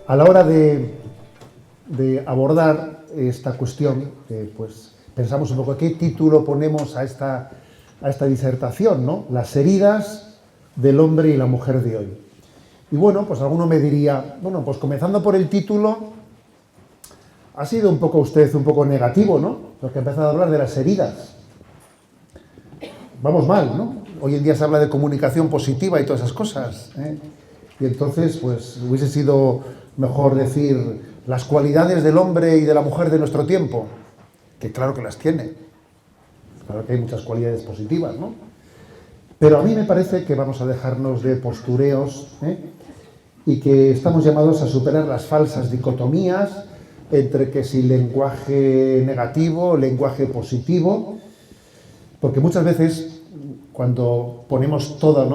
A la hora de abordar esta cuestión, pues pensamos un poco qué título ponemos a esta disertación, ¿no? Las heridas del hombre y la mujer de hoy. Y bueno, pues alguno me diría, bueno, pues comenzando por el título, ha sido un poco usted un poco negativo, ¿no? Porque ha empezado a hablar de las heridas. Vamos mal, ¿no? Hoy en día se habla de comunicación positiva y todas esas cosas, ¿eh? Y entonces, pues, hubiese sido mejor decir las cualidades del hombre y de la mujer de nuestro tiempo, que claro que las tiene. Claro que hay muchas cualidades positivas, ¿no? Pero a mí me parece que vamos a dejarnos de postureos, ¿eh? Y que estamos llamados a superar las falsas dicotomías entre que si lenguaje negativo, lenguaje positivo, porque muchas veces cuando ponemos toda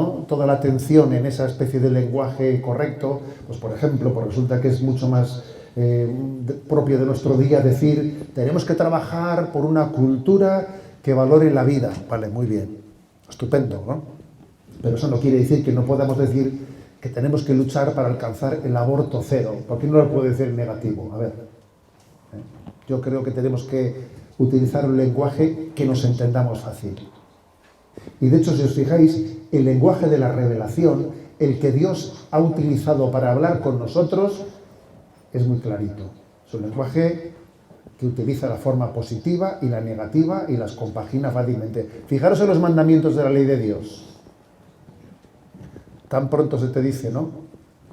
la atención en esa especie de lenguaje correcto, pues por ejemplo, pues resulta que es mucho más propio de nuestro día decir tenemos que trabajar por una cultura que valore la vida. Vale, muy bien, estupendo, ¿no? Pero eso no quiere decir que no podamos decir que tenemos que luchar para alcanzar el aborto cero. ¿Por qué no lo puedo decir negativo? A ver, yo creo que tenemos que utilizar un lenguaje que nos entendamos fácil. Y de hecho, si os fijáis, el lenguaje de la revelación, el que Dios ha utilizado para hablar con nosotros, es muy clarito. Es un lenguaje que utiliza la forma positiva y la negativa y las compagina fácilmente. Fijaros en los mandamientos de la ley de Dios. Tan pronto se te dice, ¿no?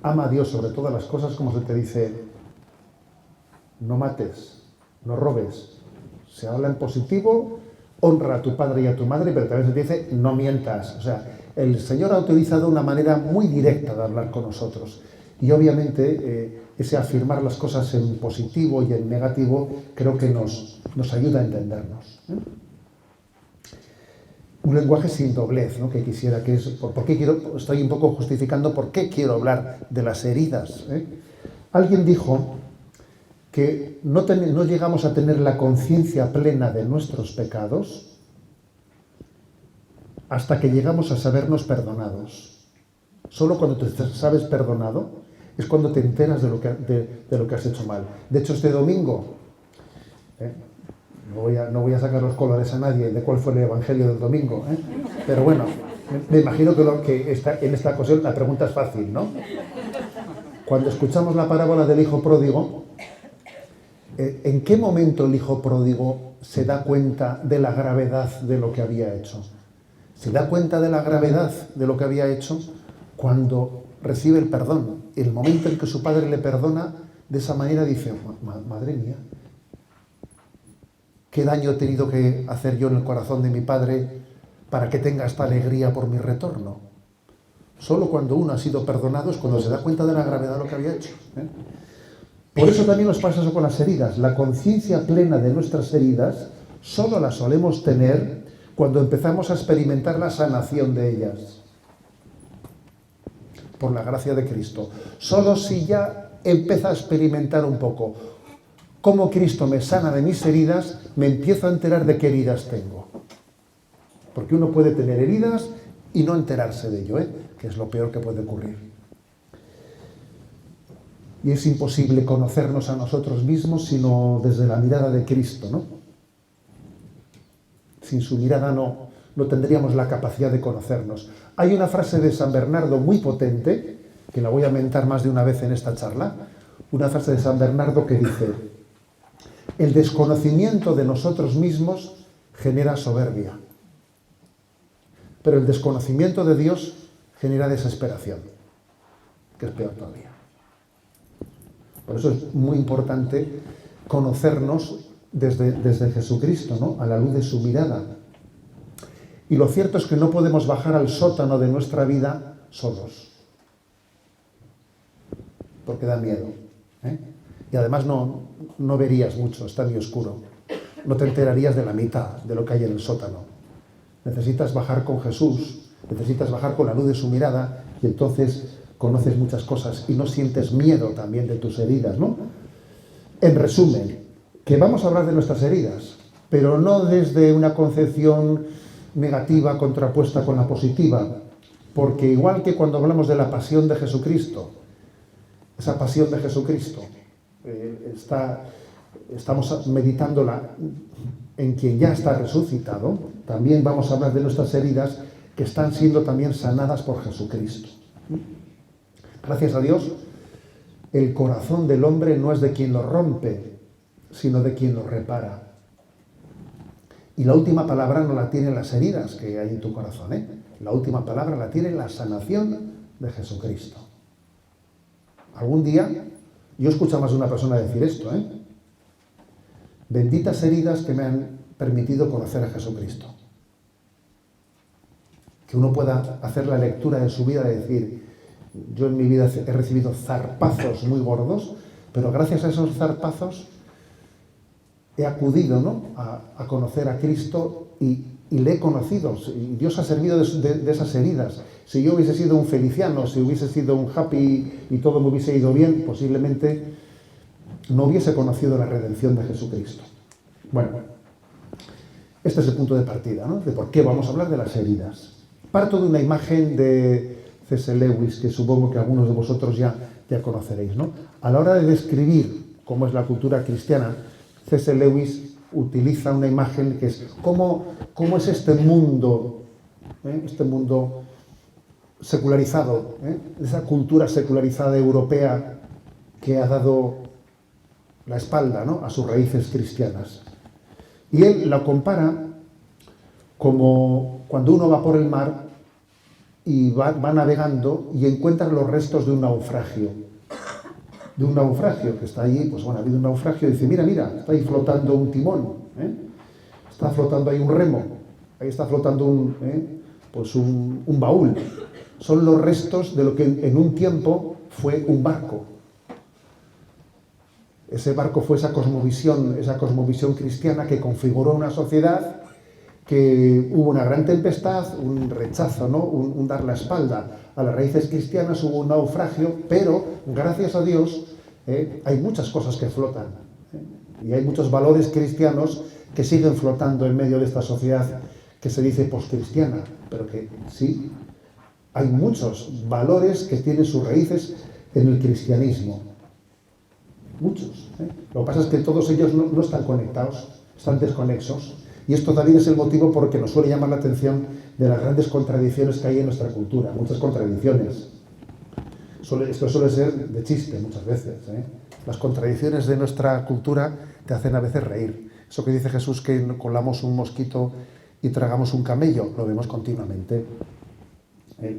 Ama a Dios sobre todas las cosas, como se te dice, no mates, no robes. Se habla en positivo, honra a tu padre y a tu madre, pero también se te dice, no mientas. O sea, el Señor ha utilizado una manera muy directa de hablar con nosotros. Y obviamente ese afirmar las cosas en positivo y en negativo creo que nos ayuda a entendernos, ¿eh? Un lenguaje sin doblez, ¿no? Que quisiera que es... ¿Por qué estoy un poco justificando por qué quiero hablar de las heridas, ¿eh? Alguien dijo que no llegamos a tener la conciencia plena de nuestros pecados hasta que llegamos a sabernos perdonados. Solo cuando te sabes perdonado es cuando te enteras de lo que has hecho mal. De hecho, este domingo, no voy a sacar los colores a nadie de cuál fue el evangelio del domingo, ¿eh? Pero bueno, me imagino que en esta ocasión la pregunta es fácil, ¿no? Cuando escuchamos la parábola del hijo pródigo, ¿en qué momento el hijo pródigo se da cuenta de la gravedad de lo que había hecho? Se da cuenta de la gravedad de lo que había hecho cuando recibe el perdón. El momento en que su padre le perdona, de esa manera dice, madre mía, ¿qué daño he tenido que hacer yo en el corazón de mi padre para que tenga esta alegría por mi retorno? Solo cuando uno ha sido perdonado es cuando se da cuenta de la gravedad de lo que había hecho, ¿eh? Por eso también nos pasa eso con las heridas. La conciencia plena de nuestras heridas solo la solemos tener cuando empezamos a experimentar la sanación de ellas. Por la gracia de Cristo. Solo si ya empiezo a experimentar un poco cómo Cristo me sana de mis heridas, me empiezo a enterar de qué heridas tengo. Porque uno puede tener heridas y no enterarse de ello, ¿eh? Que es lo peor que puede ocurrir. Y es imposible conocernos a nosotros mismos sino desde la mirada de Cristo, ¿no? Sin su mirada no tendríamos la capacidad de conocernos. Hay una frase de San Bernardo muy potente, que la voy a mentar más de una vez en esta charla, una frase de San Bernardo que dice, el desconocimiento de nosotros mismos genera soberbia, pero el desconocimiento de Dios genera desesperación, que es peor todavía. Por eso es muy importante conocernos desde Jesucristo, ¿no? A la luz de su mirada. Y lo cierto es que no podemos bajar al sótano de nuestra vida solos, porque da miedo, ¿eh? Y además no verías mucho, está muy oscuro. No te enterarías de la mitad de lo que hay en el sótano. Necesitas bajar con Jesús, necesitas bajar con la luz de su mirada y entonces conoces muchas cosas y no sientes miedo también de tus heridas, ¿no? En resumen, que vamos a hablar de nuestras heridas, pero no desde una concepción negativa contrapuesta con la positiva, porque igual que cuando hablamos de la pasión de Jesucristo, esa pasión de Jesucristo. Estamos meditándola en quien ya está resucitado. También vamos a hablar de nuestras heridas que están siendo también sanadas por Jesucristo. Gracias a Dios, el corazón del hombre no es de quien lo rompe, sino de quien lo repara. Y la última palabra no la tienen las heridas que hay en tu corazón, ¿eh? La última palabra la tiene la sanación de Jesucristo. Algún día, yo escucho a más de una persona decir esto, ¿eh? Benditas heridas que me han permitido conocer a Jesucristo. Que uno pueda hacer la lectura de su vida y decir, yo en mi vida he recibido zarpazos muy gordos, pero gracias a esos zarpazos he acudido, ¿no?, a conocer a Cristo y le he conocido. Y Dios ha servido de esas heridas. Si yo hubiese sido un feliciano, si hubiese sido un happy y todo me hubiese ido bien, posiblemente no hubiese conocido la redención de Jesucristo. Bueno, este es el punto de partida, ¿no?, de por qué vamos a hablar de las heridas. Parto de una imagen de C.S. Lewis, que supongo que algunos de vosotros ya conoceréis, ¿no? A la hora de describir cómo es la cultura cristiana, C.S. Lewis utiliza una imagen que es cómo es este mundo secularizado, esa cultura secularizada europea que ha dado la espalda, ¿no?, a sus raíces cristianas. Y él la compara como cuando uno va por el mar y va navegando y encuentra los restos de un naufragio. De un naufragio que está allí, pues bueno, ha habido un naufragio y dice, mira, está ahí flotando un timón, está flotando ahí un remo, ahí está flotando un baúl. Son los restos de lo que en un tiempo fue un barco. Ese barco fue esa cosmovisión cristiana que configuró una sociedad, que hubo una gran tempestad, un rechazo, ¿no?, un dar la espalda a las raíces cristianas, hubo un naufragio, pero gracias a Dios hay muchas cosas que flotan, y hay muchos valores cristianos que siguen flotando en medio de esta sociedad que se dice poscristiana, pero que sí, hay muchos valores que tienen sus raíces en el cristianismo. Muchos. Lo que pasa es que todos ellos no están conectados, están desconexos. Y esto también es el motivo por el que nos suele llamar la atención de las grandes contradicciones que hay en nuestra cultura. Muchas contradicciones. Esto suele ser de chiste muchas veces. Las contradicciones de nuestra cultura te hacen a veces reír. Eso que dice Jesús, que colamos un mosquito y tragamos un camello, lo vemos continuamente.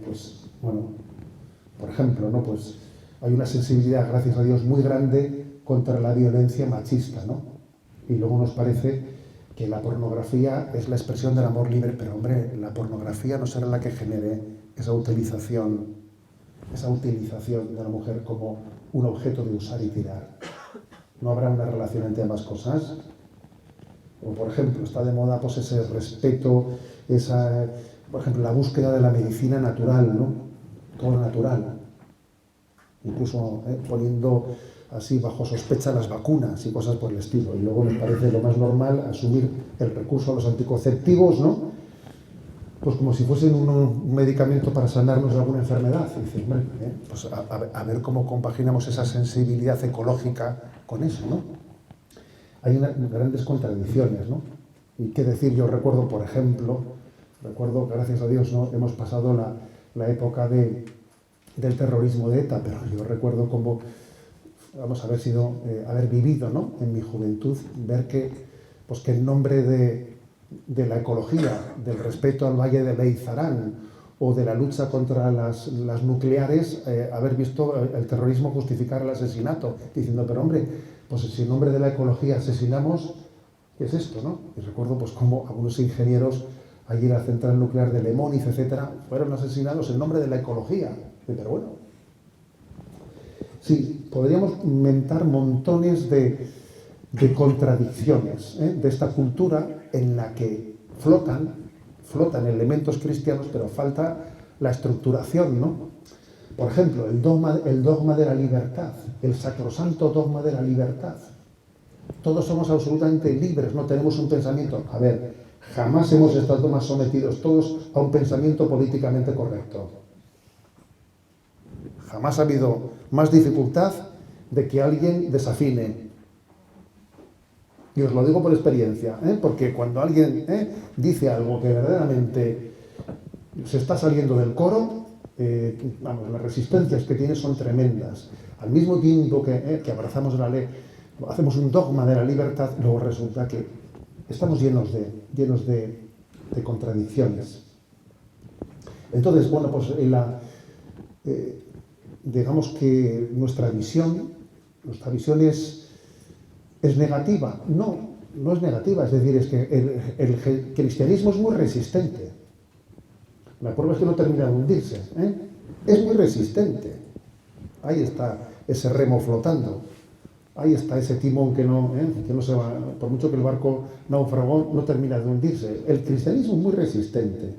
Pues, bueno, por ejemplo, ¿no?, pues hay una sensibilidad, gracias a Dios, muy grande contra la violencia machista, ¿no? Y luego nos parece que la pornografía es la expresión del amor libre, pero hombre, la pornografía no será la que genere esa utilización de la mujer como un objeto de usar y tirar. ¿No habrá una relación entre ambas cosas? O, por ejemplo, está de moda pues ese respeto, por ejemplo, la búsqueda de la medicina natural, ¿no? Todo natural. Incluso poniendo así bajo sospecha las vacunas y cosas por el estilo. Y luego me parece lo más normal asumir el recurso a los anticonceptivos, ¿no?, pues como si fuesen un medicamento para sanarnos de alguna enfermedad. Y dices, hombre, pues a ver cómo compaginamos esa sensibilidad ecológica con eso, ¿no? Hay grandes contradicciones, ¿no? Y qué decir, yo recuerdo, por ejemplo, gracias a Dios, ¿no?, hemos pasado la época del terrorismo de ETA, pero yo recuerdo cómo, vamos, haber vivido, ¿no?, en mi juventud, ver que en nombre de la ecología, del respeto al Valle de Leizarán o de la lucha contra las nucleares, haber visto el terrorismo justificar el asesinato, diciendo, pero hombre, pues si en nombre de la ecología asesinamos, ¿qué es esto, no? Y recuerdo pues cómo algunos ingenieros allí en la central nuclear de Lemóniz, etcétera, fueron asesinados en nombre de la ecología. Pero bueno, sí, podríamos mentar montones de contradicciones de esta cultura en la que flotan elementos cristianos, pero falta la estructuración, ¿no? Por ejemplo, el dogma de la libertad, el sacrosanto dogma de la libertad. Todos somos absolutamente libres, no tenemos un pensamiento. A ver, jamás hemos estado más sometidos todos a un pensamiento políticamente correcto. Jamás ha habido más dificultad de que alguien desafine. Y os lo digo por experiencia, porque cuando alguien dice algo que verdaderamente se está saliendo del coro, las resistencias que tiene son tremendas. Al mismo tiempo que abrazamos la ley, hacemos un dogma de la libertad, luego resulta que estamos llenos de contradicciones. Entonces, bueno, pues digamos que nuestra visión es negativa. No es negativa, es decir, es que el cristianismo es muy resistente. La prueba es que no termina de hundirse. Es muy resistente. Ahí está ese remo flotando. Ahí está ese timón que no se va. Por mucho que el barco naufragó, no termina de hundirse. El cristianismo es muy resistente.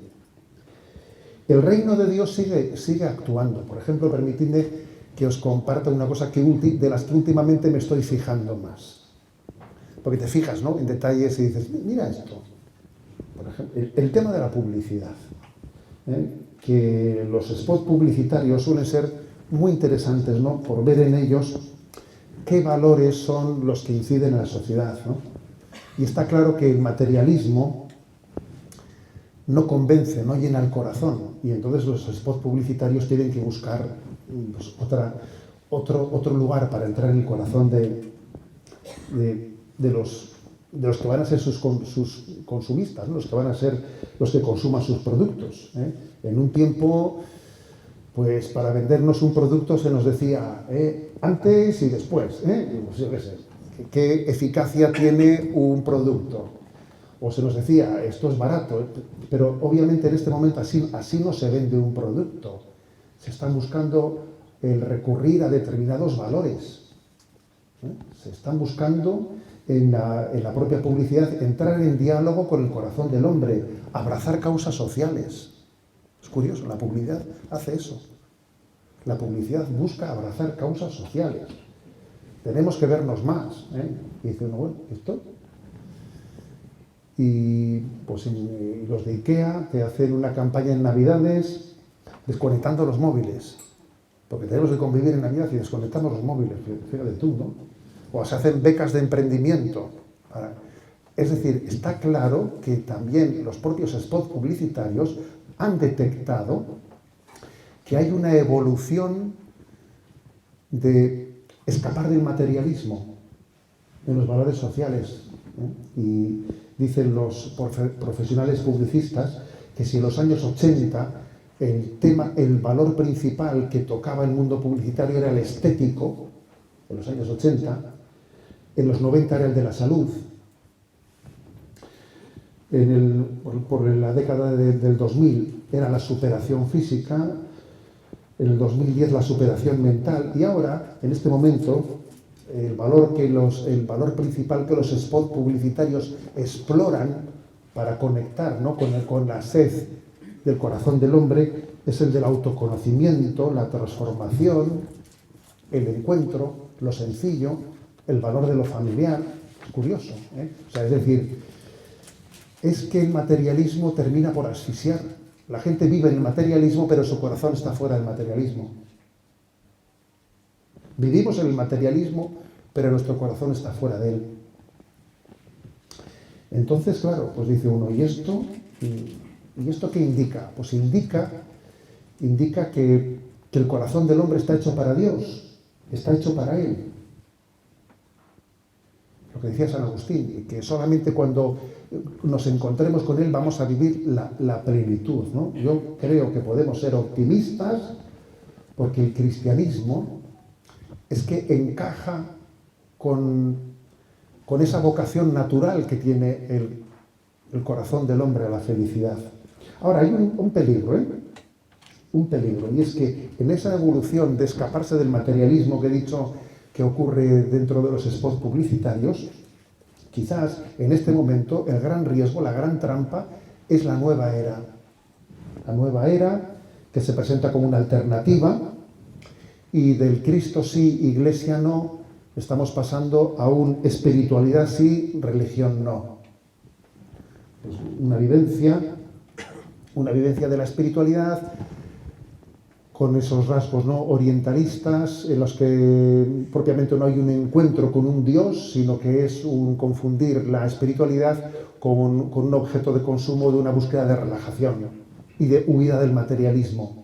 El reino de Dios sigue actuando. Por ejemplo, permitidme que os comparta una cosa de las que últimamente me estoy fijando más. Porque te fijas, ¿no?, en detalles y dices, mira esto. Por ejemplo, el tema de la publicidad. Que los spots publicitarios suelen ser muy interesantes, ¿no?, por ver en ellos qué valores son los que inciden en la sociedad, ¿no? Y está claro que el materialismo no convence, no llena el corazón, y entonces los spots publicitarios tienen que buscar pues, otro lugar para entrar en el corazón de los que van a ser sus consumistas, ¿no?, los que van a ser los que consuman sus productos. En un tiempo, pues para vendernos un producto se nos decía antes y después, pues yo qué sé, qué eficacia tiene un producto. O se nos decía, esto es barato, pero obviamente en este momento así no se vende un producto. Se están buscando el recurrir a determinados valores. Se están buscando en la propia publicidad entrar en diálogo con el corazón del hombre, abrazar causas sociales. Es curioso, la publicidad hace eso. La publicidad busca abrazar causas sociales. Tenemos que vernos más. Y dice uno, bueno, ¿esto? Y pues los de IKEA te hacen una campaña en Navidades desconectando los móviles. Porque tenemos que convivir en Navidad y desconectamos los móviles. Fíjate tú, ¿no? O se hacen becas de emprendimiento. Es decir, está claro que también los propios spots publicitarios han detectado que hay una evolución de escapar del materialismo en los valores sociales. Y dicen los profesionales publicistas que si en los años 80 el valor principal que tocaba el mundo publicitario era el estético, en los años 80, en los 90 era el de la salud, por la década del 2000 era la superación física, en el 2010 la superación mental, y ahora, en este momento, el valor principal que los spots publicitarios exploran para conectar, ¿no?, con la sed del corazón del hombre es el del autoconocimiento, la transformación, el encuentro, lo sencillo, el valor de lo familiar. Es curioso, O sea, es decir, es que el materialismo termina por asfixiar. La gente vive en el materialismo, pero su corazón está fuera del materialismo. Vivimos en el materialismo, pero nuestro corazón está fuera de él. Entonces, claro, pues dice uno, ¿y esto qué indica? Pues indica que el corazón del hombre está hecho para Dios, está hecho para Él. Lo que decía San Agustín, que solamente cuando nos encontremos con Él vamos a vivir la plenitud, ¿no? Yo creo que podemos ser optimistas porque el cristianismo es que encaja con esa vocación natural que tiene el corazón del hombre a la felicidad. Ahora, hay un peligro, un peligro, y es que en esa evolución de escaparse del materialismo que he dicho que ocurre dentro de los spots publicitarios, quizás en este momento el gran riesgo, la gran trampa, es la nueva era. La nueva era que se presenta como una alternativa y del Cristo sí, Iglesia no, estamos pasando a un espiritualidad sí, religión no. Pues una vivencia de la espiritualidad con esos rasgos, ¿no?, orientalistas, en los que propiamente no hay un encuentro con un Dios, sino que es un confundir la espiritualidad con un objeto de consumo, de una búsqueda de relajación y de huida del materialismo.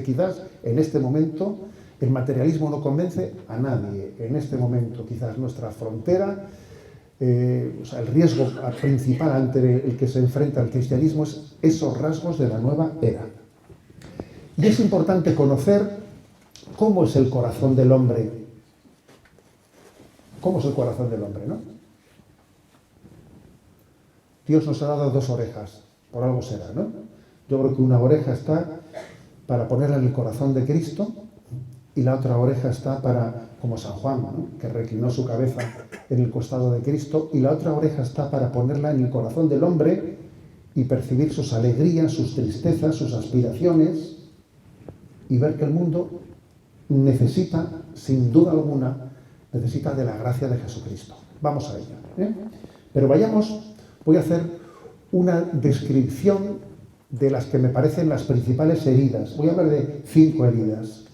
Quizás en este momento el materialismo no convence a nadie. En este momento quizás nuestra frontera, el riesgo principal ante el que se enfrenta el cristianismo es esos rasgos de la nueva era. Y es importante conocer cómo es el corazón del hombre. ¿Cómo es el corazón del hombre, no? Dios nos ha dado 2 orejas, por algo será, ¿no? Yo creo que una oreja está para ponerla en el corazón de Cristo y la otra oreja está para, como San Juan, ¿no?, que reclinó su cabeza en el costado de Cristo, y la otra oreja está para ponerla en el corazón del hombre y percibir sus alegrías, sus tristezas, sus aspiraciones, y ver que el mundo necesita, sin duda alguna, necesita de la gracia de Jesucristo. Vamos a ella, ¿eh? Pero voy a hacer una descripción de las que me parecen las principales heridas. Voy a hablar de 5 heridas,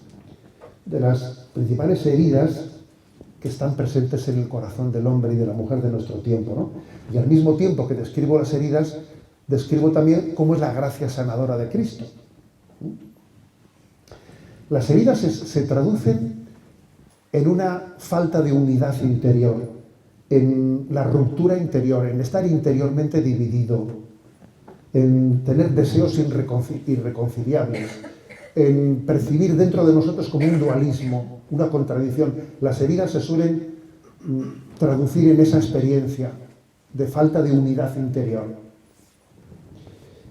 de las principales heridas que están presentes en el corazón del hombre y de la mujer de nuestro tiempo, ¿no? Y al mismo tiempo que describo las heridas, describo también cómo es la gracia sanadora de Cristo. Las heridas se traducen en una falta de unidad interior, en la ruptura interior, en estar interiormente dividido, en tener deseos irreconciliables, en percibir dentro de nosotros como un dualismo, una contradicción. Las heridas se suelen traducir en esa experiencia de falta de unidad interior.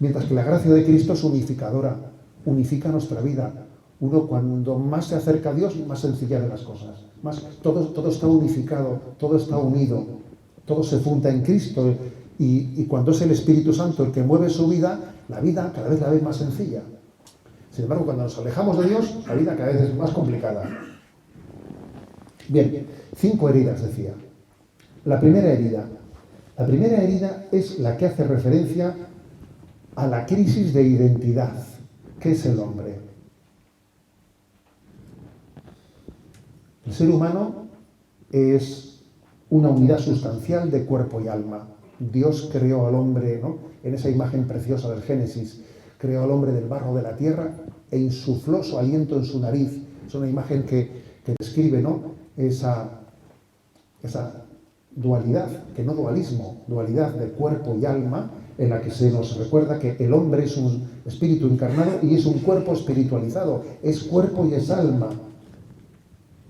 Mientras que la gracia de Cristo es unificadora, unifica nuestra vida. Uno, cuando más se acerca a Dios, más sencilla de las cosas. Todo está unificado, todo está unido, todo se funda en Cristo. Y cuando es el Espíritu Santo el que mueve su vida, la vida cada vez la ve más sencilla. Sin embargo, cuando nos alejamos de Dios, la vida cada vez es más complicada. Bien, 5 heridas, decía. La primera herida es la que hace referencia a la crisis de identidad. ¿Qué es el hombre? El ser humano es una unidad sustancial de cuerpo y alma. Dios creó al hombre, ¿no?, en esa imagen preciosa del Génesis. Creó al hombre del barro de la tierra e insufló su aliento en su nariz. Es una imagen que describe, ¿no?, esa dualidad, que no dualismo, dualidad de cuerpo y alma, en la que se nos recuerda que el hombre es un espíritu encarnado y es un cuerpo espiritualizado. Es cuerpo y es alma.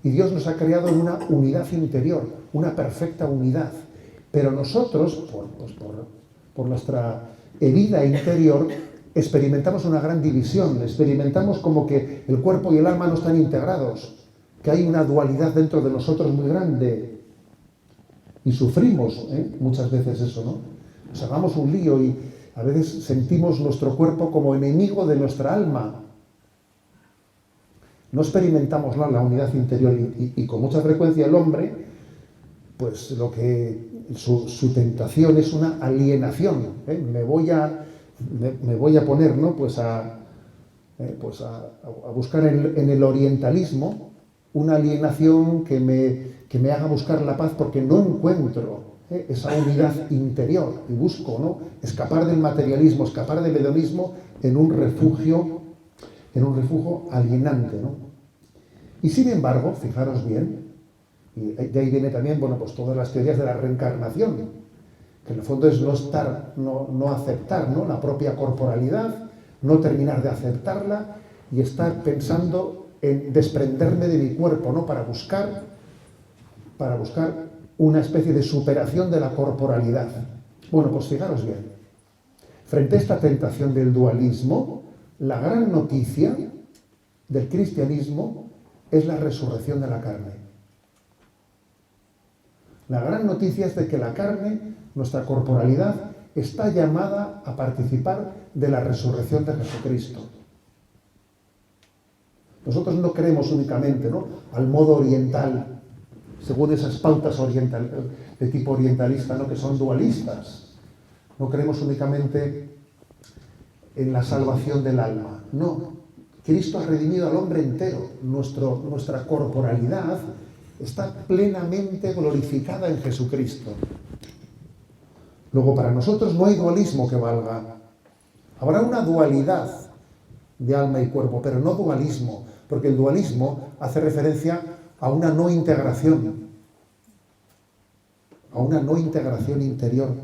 Y Dios nos ha creado en una unidad interior, una perfecta unidad. Pero nosotros, por nuestra herida interior, experimentamos una gran división. Experimentamos como que el cuerpo y el alma no están integrados, que hay una dualidad dentro de nosotros muy grande. Y sufrimos, muchas veces eso, ¿no? Nos hagamos un lío y a veces sentimos nuestro cuerpo como enemigo de nuestra alma. No experimentamos la unidad interior y con mucha frecuencia el hombre, pues su tentación es una alienación. Me voy a poner, ¿no?, a buscar en el orientalismo una alienación que me haga buscar la paz, porque no encuentro esa unidad interior y busco, ¿no?, escapar del materialismo, escapar del hedonismo en un refugio alienante, ¿no? Y sin embargo, fijaros bien, y de ahí viene también, todas las teorías de la reencarnación, que en el fondo es no aceptar, ¿no?, la propia corporalidad, no terminar de aceptarla y estar pensando en desprenderme de mi cuerpo, ¿no?, para buscar una especie de superación de la corporalidad. Fijaros bien, frente a esta tentación del dualismo, la gran noticia del cristianismo es la resurrección de la carne. La gran noticia es de que la carne, nuestra corporalidad, está llamada a participar de la resurrección de Jesucristo. Nosotros no creemos únicamente, ¿no?, al modo oriental, según esas pautas de tipo orientalista, ¿no?, que son dualistas. No creemos únicamente en la salvación del alma. No, Cristo ha redimido al hombre entero. Nuestra corporalidad está plenamente glorificada en Jesucristo. Luego, para nosotros no hay dualismo que valga. Habrá una dualidad de alma y cuerpo, pero no dualismo, porque el dualismo hace referencia a una no integración, interior.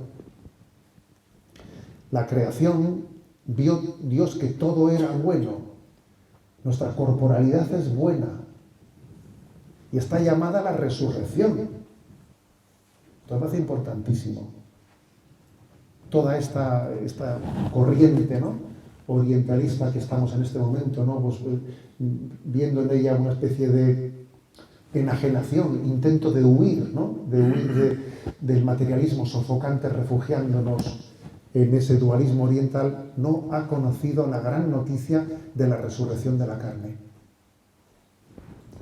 La creación vio Dios que todo era bueno. Nuestra corporalidad es buena y está llamada a la resurrección. Esto me parece importantísimo. Toda esta corriente, ¿no?, orientalista que estamos en este momento, ¿no?, pues, viendo en ella una especie de enajenación, intento de huir, ¿no?, del materialismo sofocante, refugiándonos en ese dualismo oriental, no ha conocido la gran noticia de la resurrección de la carne.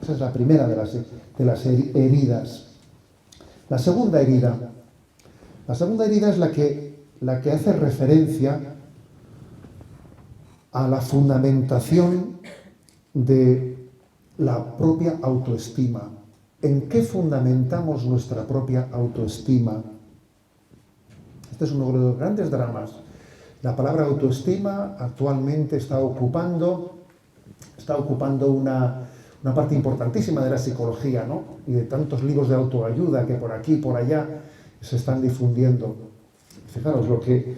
Esa es la primera de las heridas. La segunda herida es la que hace referencia a la fundamentación de la propia autoestima. ¿En qué fundamentamos nuestra propia autoestima? Este es uno de los grandes dramas. La palabra autoestima actualmente está ocupando una parte importantísima de la psicología, ¿no?, y de tantos libros de autoayuda que por aquí y por allá se están difundiendo. Fijaros, lo que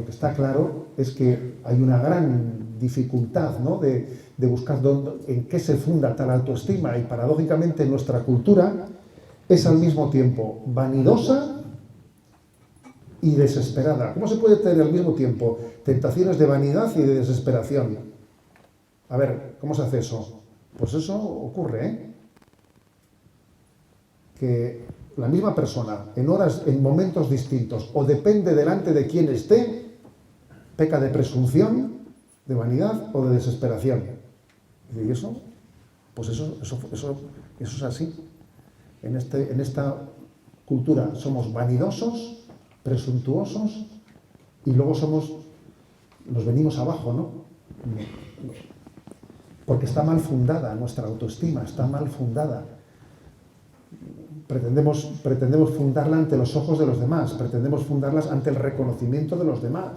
está claro es que hay una gran dificultad, ¿no?, de buscar en qué se funda tal autoestima, y paradójicamente nuestra cultura es al mismo tiempo vanidosa y desesperada. ¿Cómo se puede tener al mismo tiempo tentaciones de vanidad y de desesperación? A ver, ¿cómo se hace eso? Pues eso ocurre, ¿eh? Que la misma persona, en momentos distintos, o depende delante de quién esté, peca de presunción, de vanidad o de desesperación. ¿Y eso? Pues eso es así. En esta cultura somos vanidosos, presuntuosos, y luego nos venimos abajo, ¿no? Porque está mal fundada nuestra autoestima, está mal fundada. Pretendemos fundarla ante los ojos de los demás, pretendemos fundarlas ante el reconocimiento de los demás.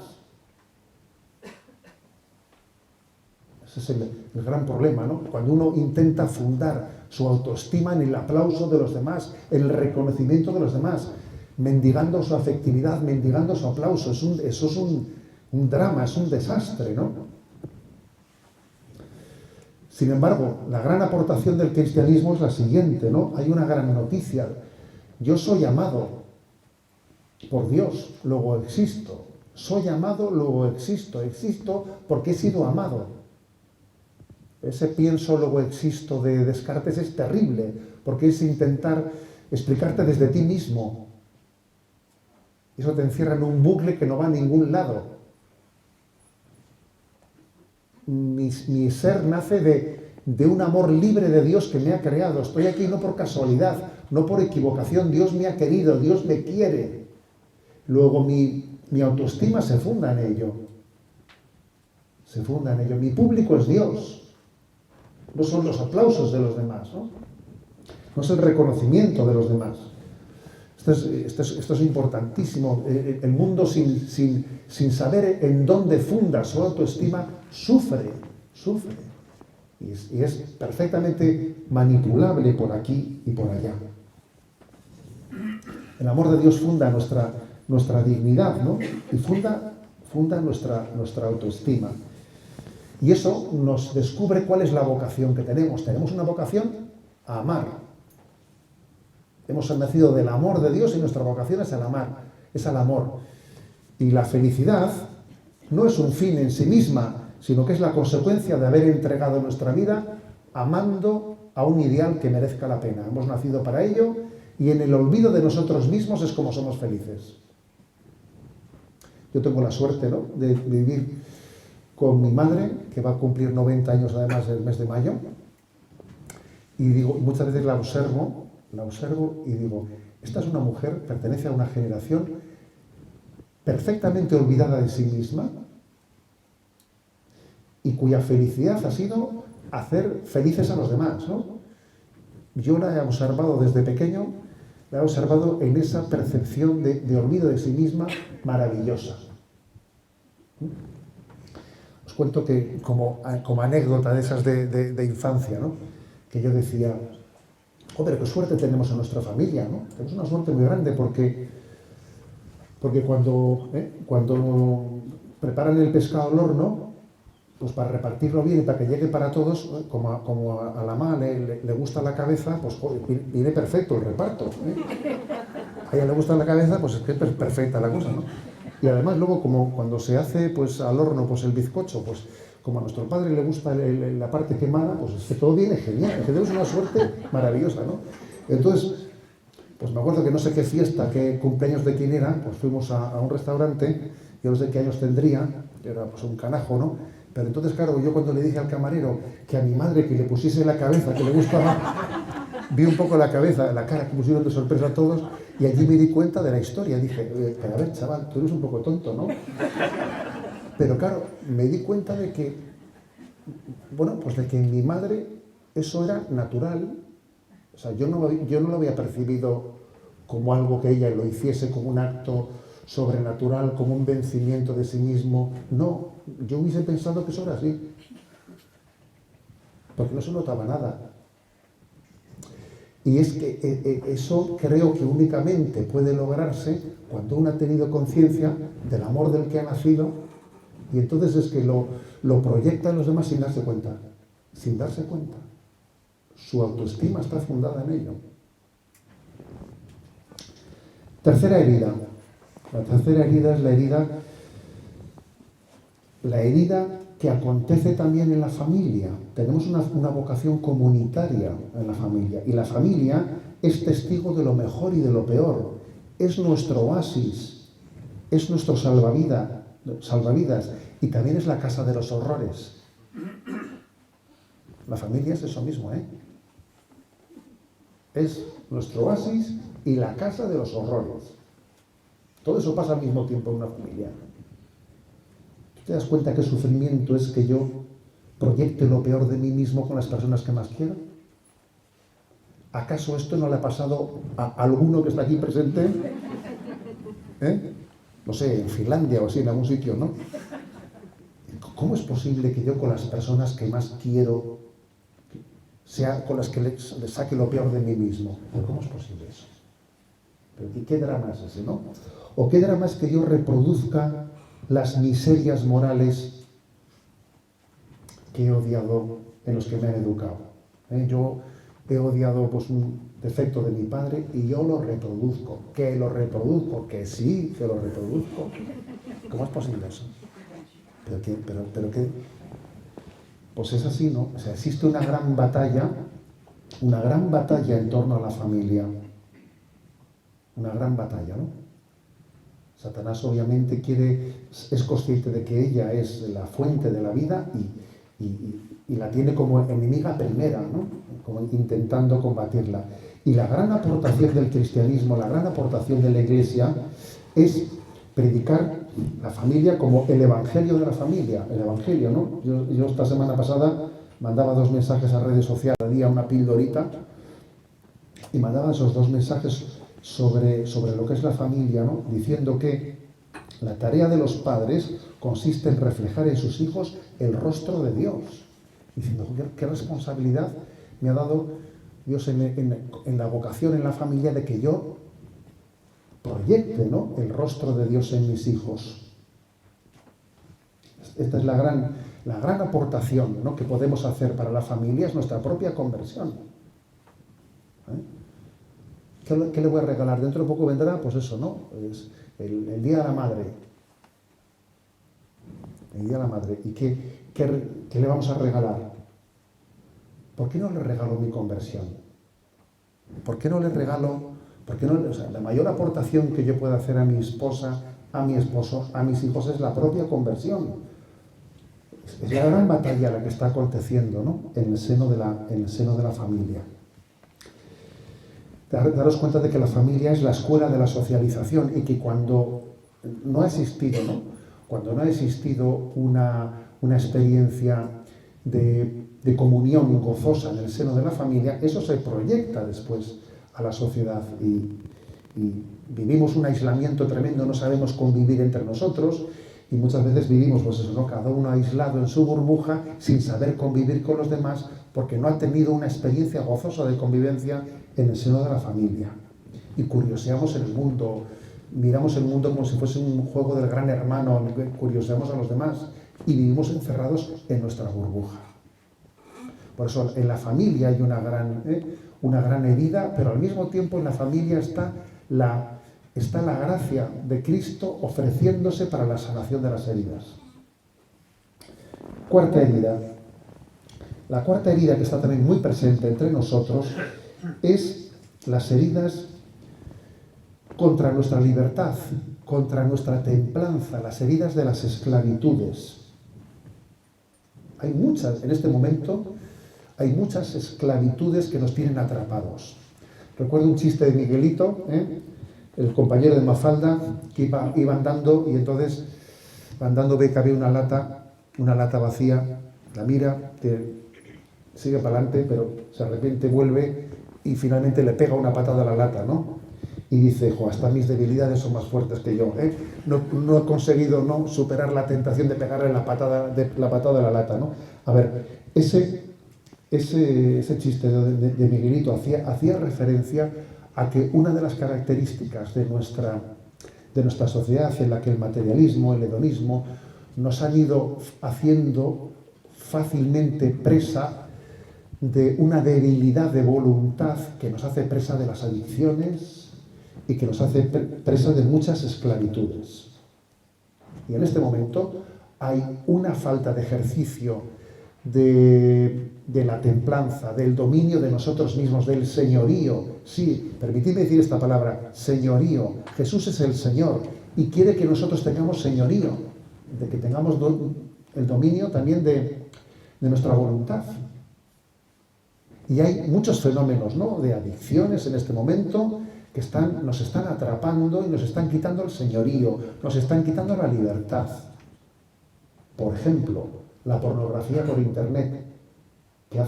Ese es el gran problema, ¿no? Cuando uno intenta fundar su autoestima en el aplauso de los demás, en el reconocimiento de los demás, mendigando su afectividad, mendigando su aplauso, eso es un drama, es un desastre, ¿no? Sin embargo, la gran aportación del cristianismo es la siguiente, ¿no? Hay una gran noticia. Yo soy amado por Dios, luego existo. Soy amado, luego existo. Existo porque he sido amado. Ese pienso, luego existo de Descartes es terrible, porque es intentar explicarte desde ti mismo. Eso te encierra en un bucle que no va a ningún lado. Mi ser nace de un amor libre de Dios que me ha creado. Estoy aquí no por casualidad, no por equivocación. Dios me ha querido, Dios me quiere. Luego mi autoestima se funda en ello. Se funda en ello. Mi público es Dios. No son los aplausos de los demás, ¿no? No es el reconocimiento de los demás. Esto es importantísimo. El mundo sin saber en dónde funda su autoestima sufre. Y es perfectamente manipulable por aquí y por allá. El amor de Dios funda nuestra dignidad, ¿no? Y funda nuestra autoestima. Y eso nos descubre cuál es la vocación que tenemos. Tenemos una vocación a amar. Hemos nacido del amor de Dios y nuestra vocación es al amar, es al amor. Y la felicidad no es un fin en sí misma, sino que es la consecuencia de haber entregado nuestra vida amando a un ideal que merezca la pena. Hemos nacido para ello y en el olvido de nosotros mismos es como somos felices. Yo tengo la suerte, ¿no?, de vivir con mi madre, que va a cumplir 90 años además el mes de mayo, y muchas veces la observo y digo, esta es una mujer, pertenece a una generación perfectamente olvidada de sí misma y cuya felicidad ha sido hacer felices a los demás, ¿no? Yo la he observado desde pequeño, la he observado en esa percepción de olvido de sí misma maravillosa. Os cuento que, como anécdota de esas de infancia, ¿no? Que yo decía, joder, qué suerte tenemos en nuestra familia, ¿no? Tenemos una suerte muy grande porque cuando preparan el pescado al horno, pues para repartirlo bien y para que llegue para todos, como a la mamá le gusta la cabeza, pues joder, viene perfecto el reparto, ¿eh? A ella le gusta la cabeza, pues es que es perfecta la cosa, ¿no? Y además luego, como cuando se hace pues al horno pues el bizcocho, pues como a nuestro padre le gusta la parte quemada, pues es que todo viene genial, es que tenemos una suerte maravillosa, ¿no? Entonces, pues me acuerdo que no sé qué fiesta, qué cumpleaños de quién era, pues fuimos a un restaurante, yo no sé qué años tendría, era pues un canajo, ¿no? Pero entonces, claro, yo cuando le dije al camarero que a mi madre que le pusiese la cabeza, que le gustaba, vi un poco la cabeza, la cara que pusieron de sorpresa a todos, y allí me di cuenta de la historia. Dije, pero a ver, chaval, tú eres un poco tonto, ¿no? Pero claro, me di cuenta de que, bueno, pues de que en mi madre eso era natural. O sea, yo no lo había percibido como algo que ella lo hiciese, como un acto sobrenatural, como un vencimiento de sí mismo. No, yo hubiese pensado que eso era así. Porque no se notaba nada. Y es que eso creo que únicamente puede lograrse cuando uno ha tenido conciencia del amor del que ha nacido, y entonces es que lo proyecta en los demás sin darse cuenta. Sin darse cuenta. Su autoestima está fundada en ello. Tercera herida. La tercera herida es la herida que acontece también en la familia. Tenemos una vocación comunitaria en la familia, y la familia es testigo de lo mejor y de lo peor. Es nuestro oasis, es nuestro salvavidas, y también es la casa de los horrores. La familia es eso mismo, ¿eh? Es nuestro oasis y la casa de los horrores. Todo eso pasa al mismo tiempo en una familia. ¿Te das cuenta qué sufrimiento es que yo proyecte lo peor de mí mismo con las personas que más quiero? ¿Acaso esto no le ha pasado a alguno que está aquí presente? ¿Eh? No sé, en Finlandia o así, en algún sitio, ¿no? ¿Cómo es posible que yo con las personas que más quiero sea con las que le saque lo peor de mí mismo? ¿Pero cómo es posible eso? ¿Pero qué drama es ese, no? ¿O qué drama es que yo reproduzca las miserias morales que he odiado en los que me han educado? Yo he odiado pues un defecto de mi padre y yo lo reproduzco. Que sí, que lo reproduzco. ¿Cómo es posible eso? Pero qué. Pues es así, ¿no? O sea, existe una gran batalla en torno a la familia. Una gran batalla, ¿no? Satanás obviamente es consciente de que ella es la fuente de la vida y la tiene como enemiga primera, ¿no? Como intentando combatirla. Y la gran aportación del cristianismo, la gran aportación de la Iglesia es predicar la familia como el evangelio de la familia, el evangelio, ¿no? Yo esta semana pasada mandaba 2 mensajes a redes sociales, al día una pildorita, y mandaba esos 2 mensajes sobre lo que es la familia, ¿no? Diciendo que la tarea de los padres consiste en reflejar en sus hijos el rostro de Dios. Diciendo, qué responsabilidad me ha dado Dios en la vocación, en la familia, de que yo proyecte, ¿no?, el rostro de Dios en mis hijos. Esta es la gran aportación, ¿no?, que podemos hacer para la familia, es nuestra propia conversión. ¿Qué le voy a regalar? Dentro de poco vendrá, pues eso, ¿no? Es el Día de la Madre. El Día de la Madre. ¿Y qué le vamos a regalar? ¿Por qué no le regalo mi conversión? ¿Por qué no le regalo? O sea, la mayor aportación que yo pueda hacer a mi esposa, a mi esposo, a mis hijos es la propia conversión. Es la gran batalla la que está aconteciendo, ¿no?, en el seno de la familia. Daros cuenta de que la familia es la escuela de la socialización y que cuando no ha existido, ¿no?, cuando no ha existido una una experiencia de comunión gozosa en el seno de la familia, eso se proyecta después a la sociedad y vivimos un aislamiento tremendo, no sabemos convivir entre nosotros y muchas veces vivimos, pues eso, ¿no? Cada uno aislado en su burbuja sin saber convivir con los demás porque no ha tenido una experiencia gozosa de convivencia en el seno de la familia. Y curioseamos en el mundo, miramos el mundo como si fuese un juego del gran hermano, curioseamos a los demás y vivimos encerrados en nuestra burbuja. Por eso en la familia hay una gran herida, pero al mismo tiempo en la familia está la gracia de Cristo ofreciéndose para la sanación de las heridas. Cuarta herida. La cuarta herida que está también muy presente entre nosotros es las heridas contra nuestra libertad, contra nuestra templanza, las heridas de las esclavitudes. Hay muchas, en este momento, hay muchas esclavitudes que nos tienen atrapados. Recuerdo un chiste de Miguelito, el compañero de Mafalda, que iba andando y entonces, andando ve que había una lata vacía, la mira, sigue para adelante, pero de repente vuelve y finalmente le pega una patada a la lata, ¿no? Y dice, hasta mis debilidades son más fuertes que yo, ¿eh? No he conseguido superar la tentación de pegarle la patada a la lata, ¿no? A ver, ese chiste de Miguelito hacía referencia a que una de las características de nuestra sociedad en la que el materialismo, el hedonismo, nos han ido haciendo fácilmente presa de una debilidad de voluntad que nos hace presa de las adicciones y que nos hace presa de muchas esclavitudes. Y en este momento hay una falta de ejercicio de la templanza, del dominio de nosotros mismos, del señorío. Sí, permitidme decir esta palabra, señorío. Jesús es el Señor y quiere que nosotros tengamos señorío, de que tengamos el dominio también de nuestra voluntad. Y hay muchos fenómenos, ¿no?, de adicciones en este momento que nos están atrapando y nos están quitando el señorío, nos están quitando la libertad. Por ejemplo, la pornografía por internet, que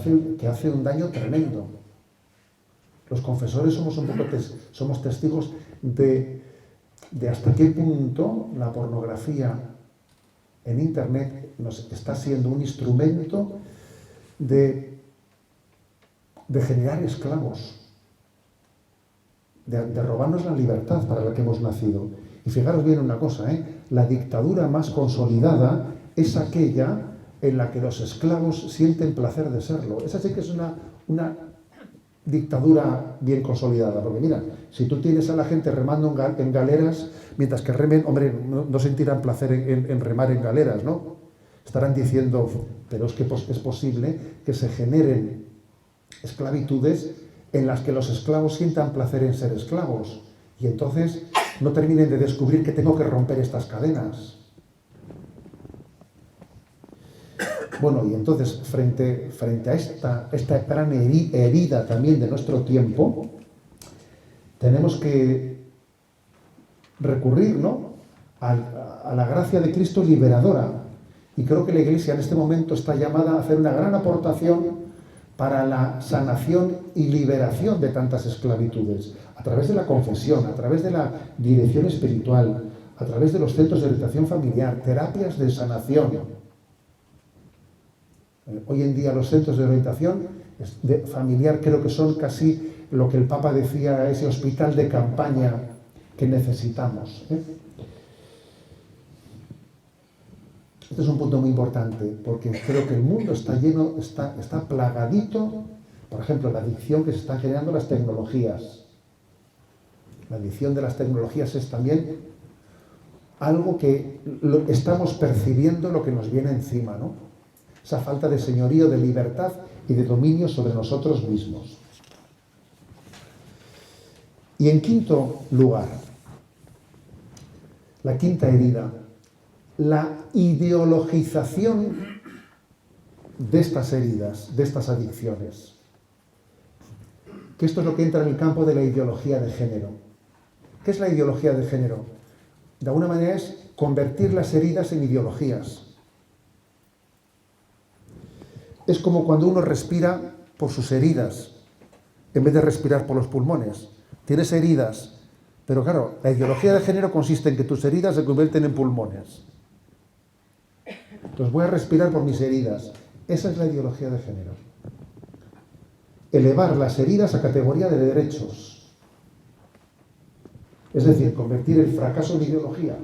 hace un daño tremendo. Los confesores somos testigos de hasta qué punto la pornografía en internet nos está siendo un instrumento de generar esclavos, de robarnos la libertad para la que hemos nacido. Y fijaros bien una cosa, la dictadura más consolidada es aquella en la que los esclavos sienten placer de serlo. Esa sí que es una dictadura bien consolidada, porque mira, si tú tienes a la gente remando en galeras, mientras que remen, hombre, no sentirán placer en remar en galeras, ¿no? Estarán diciendo, pero es que es posible que se generen esclavitudes en las que los esclavos sientan placer en ser esclavos y entonces no terminen de descubrir que tengo que romper estas cadenas. Bueno, y entonces frente a esta gran herida también de nuestro tiempo, tenemos que recurrir, ¿no?, a la gracia de Cristo liberadora. Y creo que la Iglesia en este momento está llamada a hacer una gran aportación para la sanación y liberación de tantas esclavitudes, a través de la confesión, a través de la dirección espiritual, a través de los centros de orientación familiar, terapias de sanación. Hoy en día los centros de orientación familiar creo que son casi lo que el Papa decía, ese hospital de campaña que necesitamos. Este es un punto muy importante, porque creo que el mundo está plagadito, por ejemplo, la adicción que se están generando las tecnologías. La adicción de las tecnologías es también algo que estamos percibiendo lo que nos viene encima, ¿no? Esa falta de señorío, de libertad y de dominio sobre nosotros mismos. Y en quinto lugar, la quinta herida, la ideologización de estas heridas, de estas adicciones. Que esto es lo que entra en el campo de la ideología de género. ¿Qué es la ideología de género? De alguna manera es convertir las heridas en ideologías. es como cuando uno respira por sus heridas, en vez de respirar por los pulmones. Tienes heridas, pero claro, la ideología de género consiste en que tus heridas se convierten en pulmones. Entonces voy a respirar por mis heridas. Esa es la ideología de género. Elevar las heridas a categoría de derechos. Es decir, convertir el fracaso en ideología.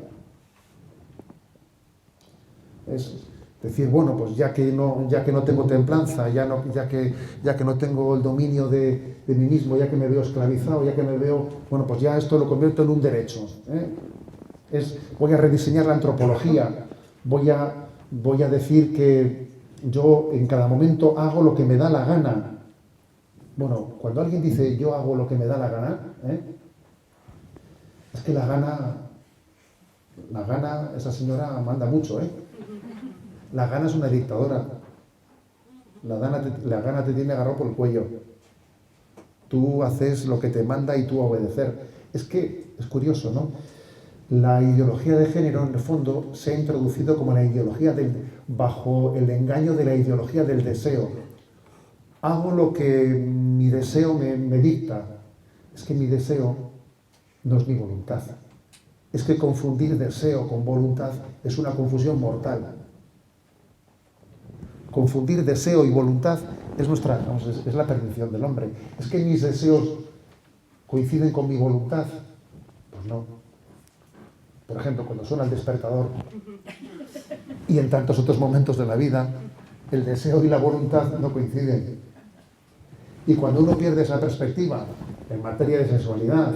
Es decir, bueno, pues ya que no tengo templanza, ya que no tengo el dominio de mí mismo, ya que me veo esclavizado, ya que me veo, bueno, pues ya esto lo convierto en un derecho. Voy a rediseñar la antropología, voy a decir que yo en cada momento hago lo que me da la gana. Bueno, cuando alguien dice yo hago lo que me da la gana, es que la gana, esa señora manda mucho, La gana es una dictadora. La gana te tiene agarrado por el cuello. Tú haces lo que te manda y tú obedecer. Es que es curioso, ¿no? La ideología de género, en el fondo, se ha introducido como la ideología bajo el engaño de la ideología del deseo. Hago lo que mi deseo me dicta. Es que mi deseo no es mi voluntad. Es que confundir deseo con voluntad es una confusión mortal. Confundir deseo y voluntad es la perdición del hombre. Es que mis deseos coinciden con mi voluntad. Pues no. Por ejemplo, cuando suena el despertador y en tantos otros momentos de la vida, el deseo y la voluntad no coinciden. Y cuando uno pierde esa perspectiva en materia de sexualidad,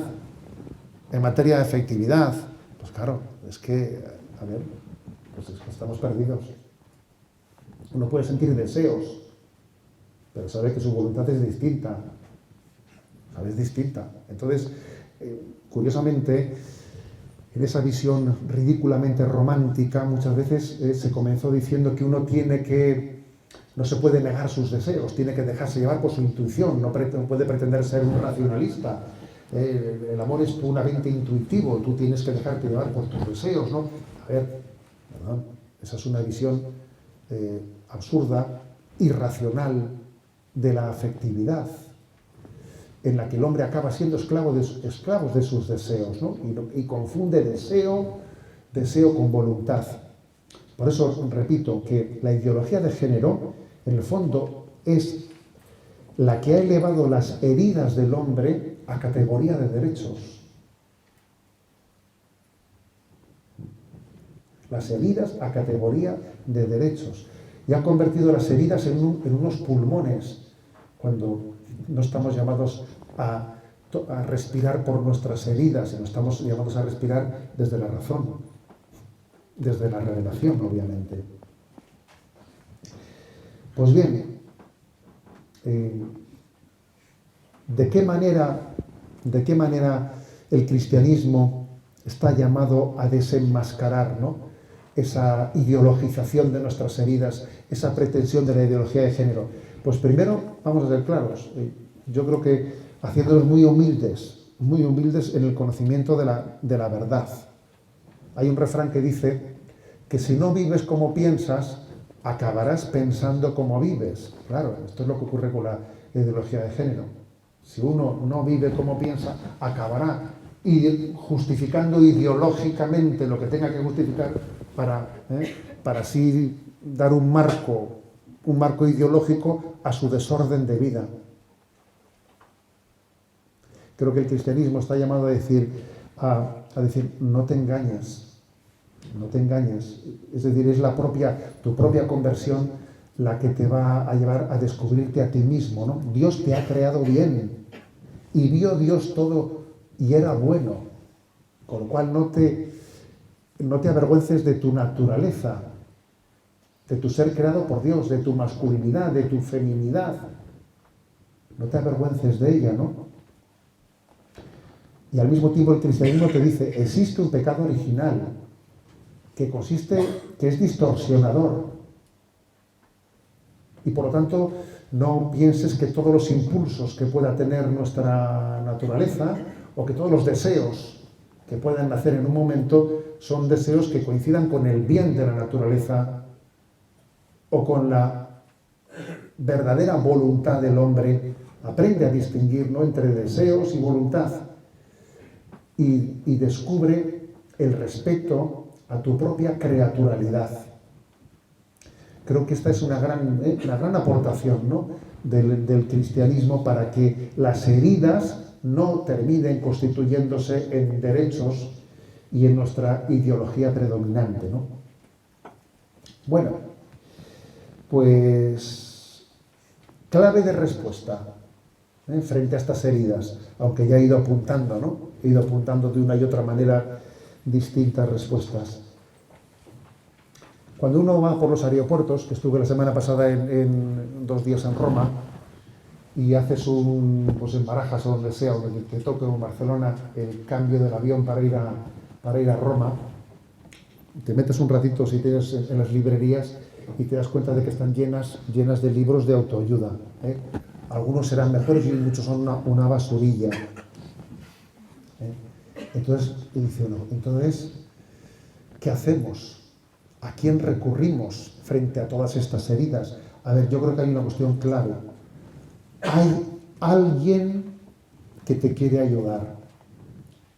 en materia de afectividad, pues claro, es que estamos perdidos. Uno puede sentir deseos, pero sabe que su voluntad es distinta. Es distinta. Entonces, curiosamente, en esa visión ridículamente romántica, muchas veces se comenzó diciendo que uno no se puede negar sus deseos, tiene que dejarse llevar por su intuición, no puede pretender ser un racionalista. El amor es puramente intuitivo, tú tienes que dejarte llevar por tus deseos, ¿no? A ver, ¿verdad? Esa es una visión absurda, irracional de la afectividad, en la que el hombre acaba siendo esclavos de sus deseos, ¿no? Y confunde deseo con voluntad. Por eso repito que la ideología de género, en el fondo, es la que ha elevado las heridas del hombre a categoría de derechos. Las heridas a categoría de derechos. Y ha convertido las heridas en unos pulmones, cuando no estamos llamados a respirar por nuestras heridas, sino estamos llamados a respirar desde la razón, desde la revelación, obviamente. Pues bien, ¿de qué manera el cristianismo está llamado a desenmascarar, ¿no?, esa ideologización de nuestras heridas, esa pretensión de la ideología de género? Pues primero, vamos a ser claros, yo creo que haciéndonos muy humildes en el conocimiento de la verdad. Hay un refrán que dice que si no vives como piensas, acabarás pensando como vives. Claro, esto es lo que ocurre con la ideología de género. Si uno no vive como piensa, acabará justificando ideológicamente lo que tenga que justificar para así dar un marco ideológico a su desorden de vida. Creo que el cristianismo está llamado a decir, no te engañes, no te engañes. Es decir, es tu propia conversión la que te va a llevar a descubrirte a ti mismo, ¿no? Dios te ha creado bien y vio Dios todo y era bueno, con lo cual no te avergüences de tu naturaleza, de tu ser creado por Dios, de tu masculinidad, de tu feminidad. No te avergüences de ella, ¿no? Y al mismo tiempo el cristianismo te dice, existe un pecado original, que es distorsionador. Y por lo tanto, no pienses que todos los impulsos que pueda tener nuestra naturaleza, o que todos los deseos que puedan nacer en un momento, son deseos que coincidan con el bien de la naturaleza, o con la verdadera voluntad del hombre, aprende a distinguir, ¿no?, entre deseos y voluntad, y descubre el respeto a tu propia creaturalidad. Creo que esta es una gran aportación, ¿no?, del cristianismo, para que las heridas no terminen constituyéndose en derechos y en nuestra ideología predominante, ¿no? Bueno, pues clave de respuesta frente a estas heridas, aunque ya he ido apuntando, ¿no? He ido apuntando de una y otra manera distintas respuestas. Cuando uno va por los aeropuertos, que estuve la semana pasada en 2 días en Roma, y haces pues en Barajas o donde sea, o donde te toque, en Barcelona, el cambio del avión para ir a Roma, te metes un ratito, si tienes, en las librerías, y te das cuenta de que están llenas de libros de autoayuda, ¿eh? Algunos serán mejores y muchos son una basurilla, ¿eh? Entonces, dice uno, ¿qué hacemos? ¿A quién recurrimos frente a todas estas heridas? A ver, yo creo que hay una cuestión clave. Hay alguien que te quiere ayudar.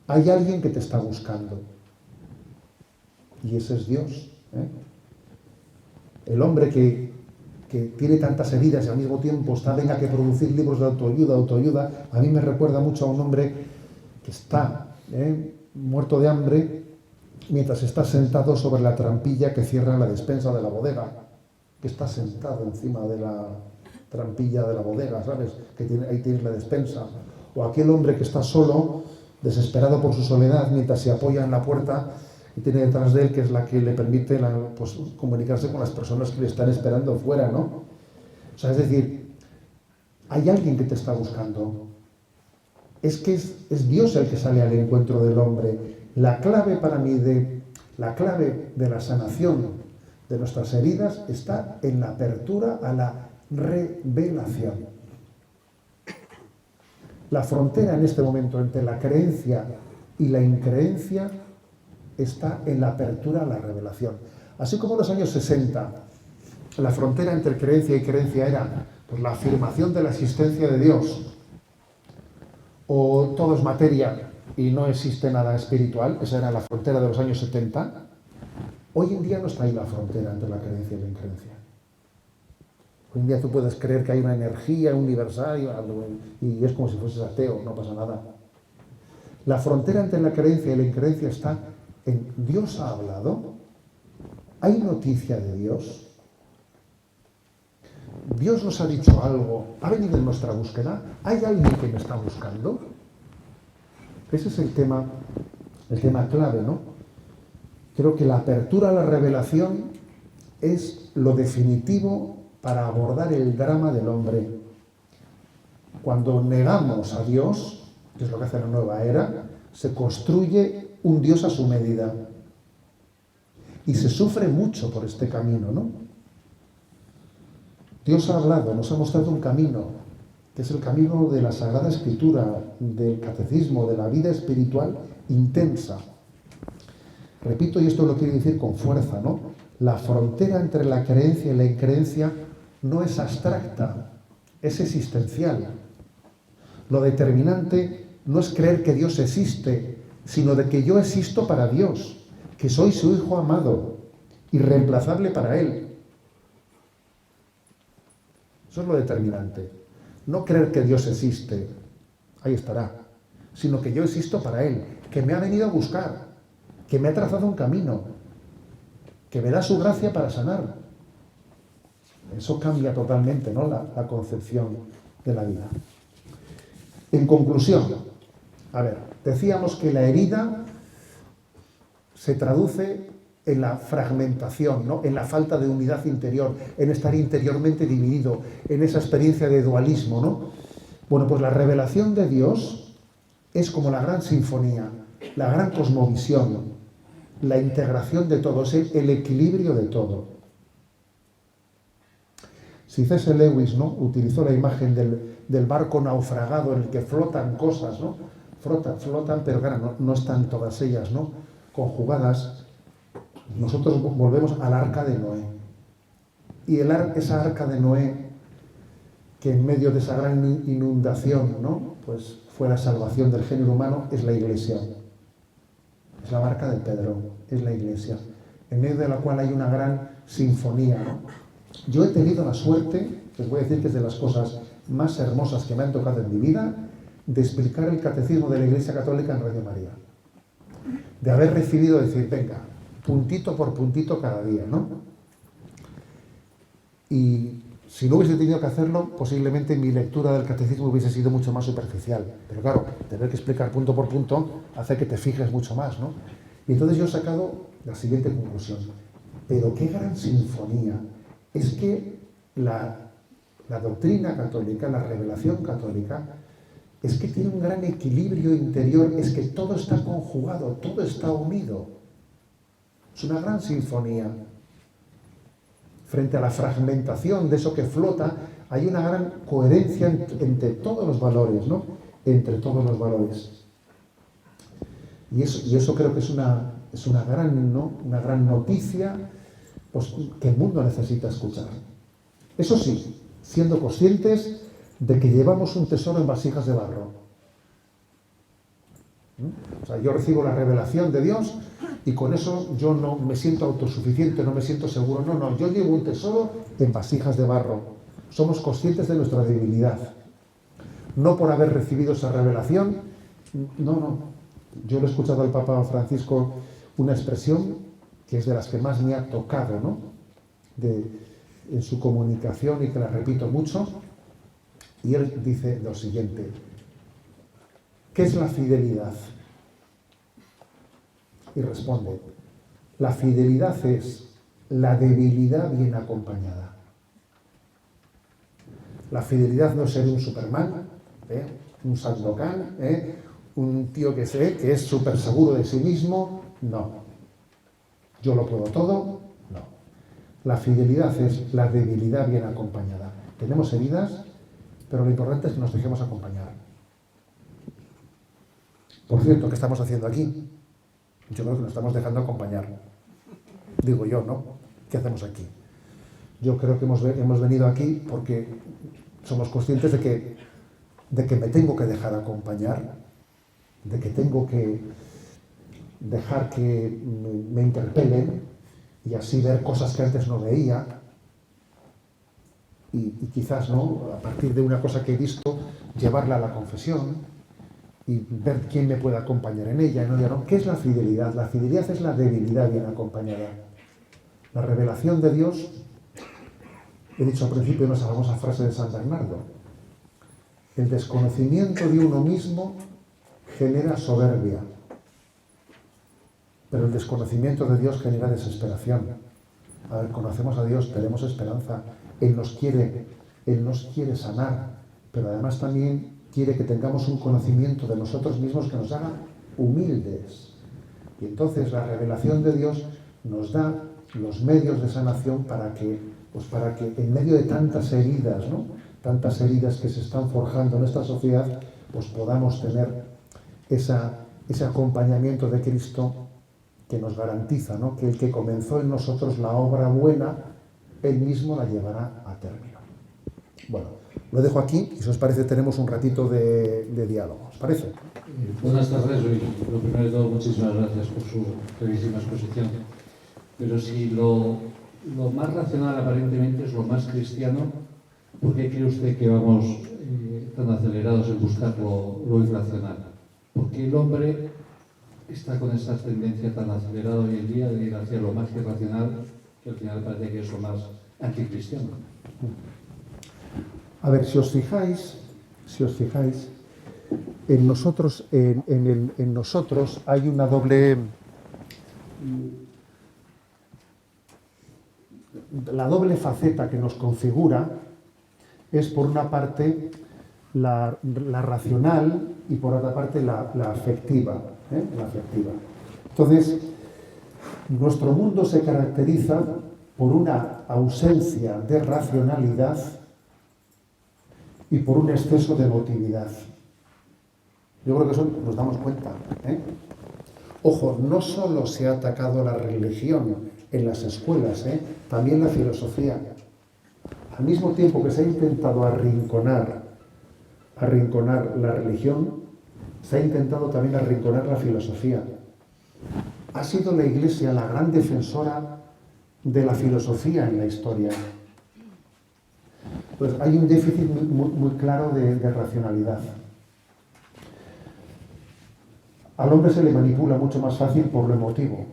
Hay alguien que te está buscando. Y ese es Dios, ¿eh? El hombre que tiene tantas heridas y al mismo tiempo tenga que producir libros de autoayuda, a mí me recuerda mucho a un hombre que está muerto de hambre mientras está sentado sobre la trampilla que cierra la despensa de la bodega, que está sentado encima de la trampilla de la bodega, ¿sabes? Ahí tienes la despensa. O aquel hombre que está solo, desesperado por su soledad, mientras se apoya en la puerta y tiene detrás de él, que es la que le permite pues, comunicarse con las personas que le están esperando fuera, ¿no? O sea, es decir, hay alguien que te está buscando. Es que es Dios el que sale al encuentro del hombre. La clave para mí de la sanación de nuestras heridas está en la apertura a la revelación. La frontera en este momento entre la creencia y la increencia está en la apertura a la revelación. Así como en los años 60, la frontera entre creencia y creencia era pues, la afirmación de la existencia de Dios, o todo es materia y no existe nada espiritual, esa era la frontera de los años 70, hoy en día no está ahí la frontera entre la creencia y la increencia. Hoy en día tú puedes creer que hay una energía universal y es como si fueses ateo, no pasa nada. La frontera entre la creencia y la increencia está en Dios ha hablado, hay noticia de Dios, Dios nos ha dicho algo, ha venido en nuestra búsqueda, hay alguien que me está buscando. Ese es el tema clave, ¿no? Creo que la apertura a la revelación es lo definitivo para abordar el drama del hombre. Cuando negamos a Dios, que es lo que hace la nueva era, se construye un Dios a su medida. Y se sufre mucho por este camino, ¿no? Dios ha hablado, nos ha mostrado un camino, que es el camino de la Sagrada Escritura, del catecismo, de la vida espiritual intensa. Repito, y esto lo quiero decir con fuerza, ¿no? La frontera entre la creencia y la increencia no es abstracta, es existencial. Lo determinante no es creer que Dios existe, sino de que yo existo para Dios, que soy su hijo amado, irreemplazable para Él. Eso es lo determinante. No creer que Dios existe, ahí estará, sino que yo existo para Él, que me ha venido a buscar, que me ha trazado un camino, que me da su gracia para sanar. Eso cambia totalmente, ¿no?, la concepción de la vida. En conclusión, a ver, decíamos que la herida se traduce en la fragmentación, ¿no?, en la falta de unidad interior, en estar interiormente dividido, en esa experiencia de dualismo, ¿no? Bueno, pues la revelación de Dios es como la gran sinfonía, la gran cosmovisión, la integración de todo, es el equilibrio de todo. Si C.S. Lewis, ¿no?, utilizó la imagen del barco naufragado en el que flotan cosas, ¿no? Flotan, pero claro, no están todas ellas, ¿no?, conjugadas. Nosotros volvemos al arca de Noé. Y esa arca de Noé que en medio de esa gran inundación, ¿no?, pues fue la salvación del género humano, es la Iglesia. Es la barca de Pedro, es la Iglesia, en medio de la cual hay una gran sinfonía, ¿no? Yo he tenido la suerte, les voy a decir que es de las cosas más hermosas que me han tocado en mi vida, de explicar el catecismo de la Iglesia Católica en Radio María. De haber recibido, decir, venga, puntito por puntito cada día, ¿no? Y si no hubiese tenido que hacerlo, posiblemente mi lectura del catecismo hubiese sido mucho más superficial. Pero claro, tener que explicar punto por punto hace que te fijes mucho más, ¿no? Y entonces yo he sacado la siguiente conclusión. Pero qué gran sinfonía. Es que la doctrina católica, la revelación católica, es que tiene un gran equilibrio interior, es que todo está conjugado, todo está unido. Es una gran sinfonía. Frente a la fragmentación de eso que flota, hay una gran coherencia entre todos los valores, ¿no? Entre todos los valores. Y eso creo que es una gran, ¿no?, una gran noticia, pues, que el mundo necesita escuchar. Eso sí, siendo conscientes de que llevamos un tesoro en vasijas de barro. O sea, yo recibo la revelación de Dios y con eso yo no me siento autosuficiente, no me siento seguro. No, yo llevo un tesoro en vasijas de barro. Somos conscientes de nuestra debilidad. No por haber recibido esa revelación, no. Yo le he escuchado al Papa Francisco una expresión que es de las que más me ha tocado, ¿no?, en su comunicación, y que la repito mucho, y él dice lo siguiente: ¿qué es la fidelidad? Y responde: la fidelidad es la debilidad bien acompañada. La fidelidad no es ser un Superman, un Sandokan, un tío que es súper seguro de sí mismo. No. Yo lo puedo todo. No. La fidelidad es la debilidad bien acompañada. Tenemos heridas, pero lo importante es que nos dejemos acompañar. Por cierto, ¿qué estamos haciendo aquí? Yo creo que nos estamos dejando acompañar. Digo yo, ¿no? ¿Qué hacemos aquí? Yo creo que hemos venido aquí porque somos conscientes de que me tengo que dejar acompañar, de que tengo que dejar que me interpelen y así ver cosas que antes no veía. Y quizás, ¿no?, a partir de una cosa que he visto, llevarla a la confesión y ver quién me puede acompañar en ella. ¿No? ¿Qué es la fidelidad? La fidelidad es la debilidad bien acompañada. La revelación de Dios, he dicho al principio una famosa frase de San Bernardo: el desconocimiento de uno mismo genera soberbia, pero el desconocimiento de Dios genera desesperación. A ver, conocemos a Dios, tenemos esperanza. Él nos quiere sanar, pero además también quiere que tengamos un conocimiento de nosotros mismos que nos haga humildes. Y entonces la revelación de Dios nos da los medios de sanación para que en medio de tantas heridas, ¿no?, tantas heridas que se están forjando en esta sociedad, pues podamos tener ese acompañamiento de Cristo que nos garantiza, ¿no?, que el que comenzó en nosotros la obra buena, Él mismo la llevará a término. Bueno, lo dejo aquí y si os parece tenemos un ratito de diálogo. ¿Os parece? Buenas tardes, Luis. Lo primero de todo, muchísimas gracias por su brevísima exposición. Pero si lo más racional aparentemente es lo más cristiano, ¿por qué cree usted que vamos tan acelerados en buscar lo irracional? ¿Por qué el hombre está con esa tendencia tan acelerada hoy en día de ir hacia lo más irracional, que al final parece que es lo más anticristiano? A ver, si os fijáis, en nosotros, en nosotros hay una doble... La doble faceta que nos configura es, por una parte, la racional y, por otra parte, la afectiva. La afectiva. Entonces, nuestro mundo se caracteriza por una ausencia de racionalidad y por un exceso de emotividad. Yo creo que eso nos damos cuenta. Ojo, no solo se ha atacado la religión en las escuelas, también la filosofía. al mismo tiempo que se ha intentado arrinconar la religión, se ha intentado también arrinconar la filosofía. Ha sido la Iglesia la gran defensora de la filosofía en la historia. Pues hay un déficit muy claro de racionalidad. Al hombre se le manipula mucho más fácil por lo emotivo.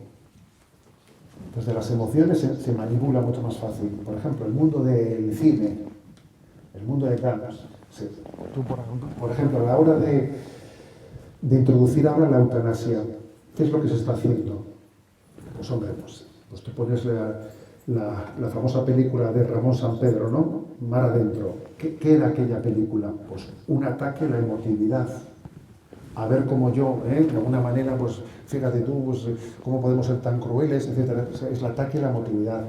Desde las emociones se manipula mucho más fácil. Por ejemplo, el mundo del cine, el mundo de Cannes. Tú, por ejemplo, a la hora de introducir ahora la eutanasia, ¿qué es lo que se está haciendo? Pues hombre, pues tú pones la famosa película de Ramón Sampedro, ¿no? Mar adentro. ¿Qué era aquella película? Pues un ataque a la emotividad. A ver cómo yo, de alguna manera, pues fíjate tú, pues, cómo podemos ser tan crueles, etcétera. Es el ataque a la emotividad.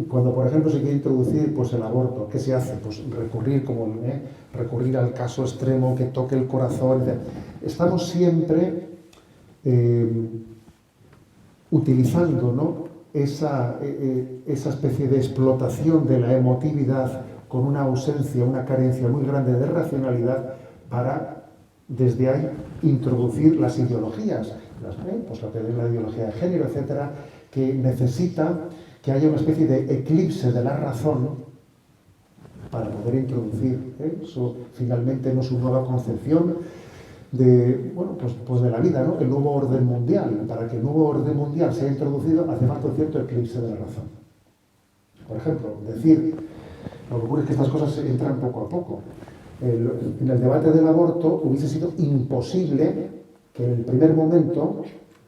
Cuando, por ejemplo, se quiere introducir pues, el aborto, ¿qué se hace? Pues recurrir al caso extremo que toque el corazón, etc. Estamos siempre utilizando, ¿no?, esa especie de explotación de la emotividad con una ausencia, una carencia muy grande de racionalidad para, desde ahí, introducir las ideologías, pues lo que es la ideología de género, etcétera, que necesita que haya una especie de eclipse de la razón para poder introducir eso finalmente no su nueva concepción de, bueno, pues de la vida, ¿no?, el nuevo orden mundial. Para que el nuevo orden mundial sea introducido hace falta un cierto eclipse de la razón. Por ejemplo, lo que ocurre es que estas cosas entran poco a poco. En el debate del aborto hubiese sido imposible que en el primer momento,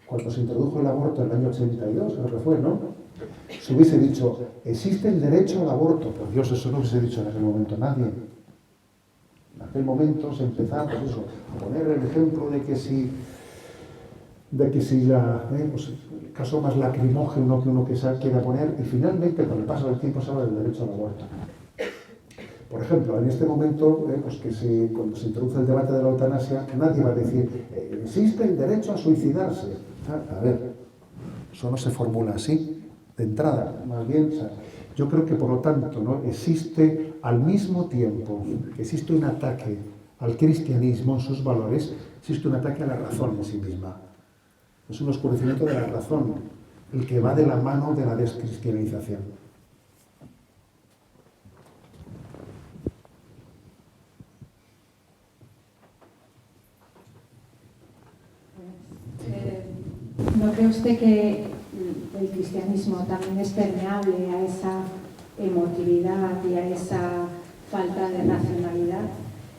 cuando se introdujo el aborto en el año 82, creo que fue, ¿no?, se hubiese dicho, existe el derecho al aborto. Por Dios, eso no hubiese dicho en aquel momento nadie. En aquel momento se empezaba, pues eso, a poner el ejemplo de que si pues el caso más lacrimógeno que uno quiera poner, y finalmente, con el paso del tiempo, se habla del derecho al aborto. Por ejemplo, en este momento, pues cuando se introduce el debate de la eutanasia, nadie va a decir, existe el derecho a suicidarse. A ver, eso no se formula así, de entrada, más bien. Yo creo que, por lo tanto, ¿no?, existe al mismo tiempo que existe un ataque al cristianismo en sus valores, existe un ataque a la razón en sí misma. Es un oscurecimiento de la razón, el que va de la mano de la descristianización. ¿No cree usted que el cristianismo también es permeable a esa emotividad y a esa falta de racionalidad?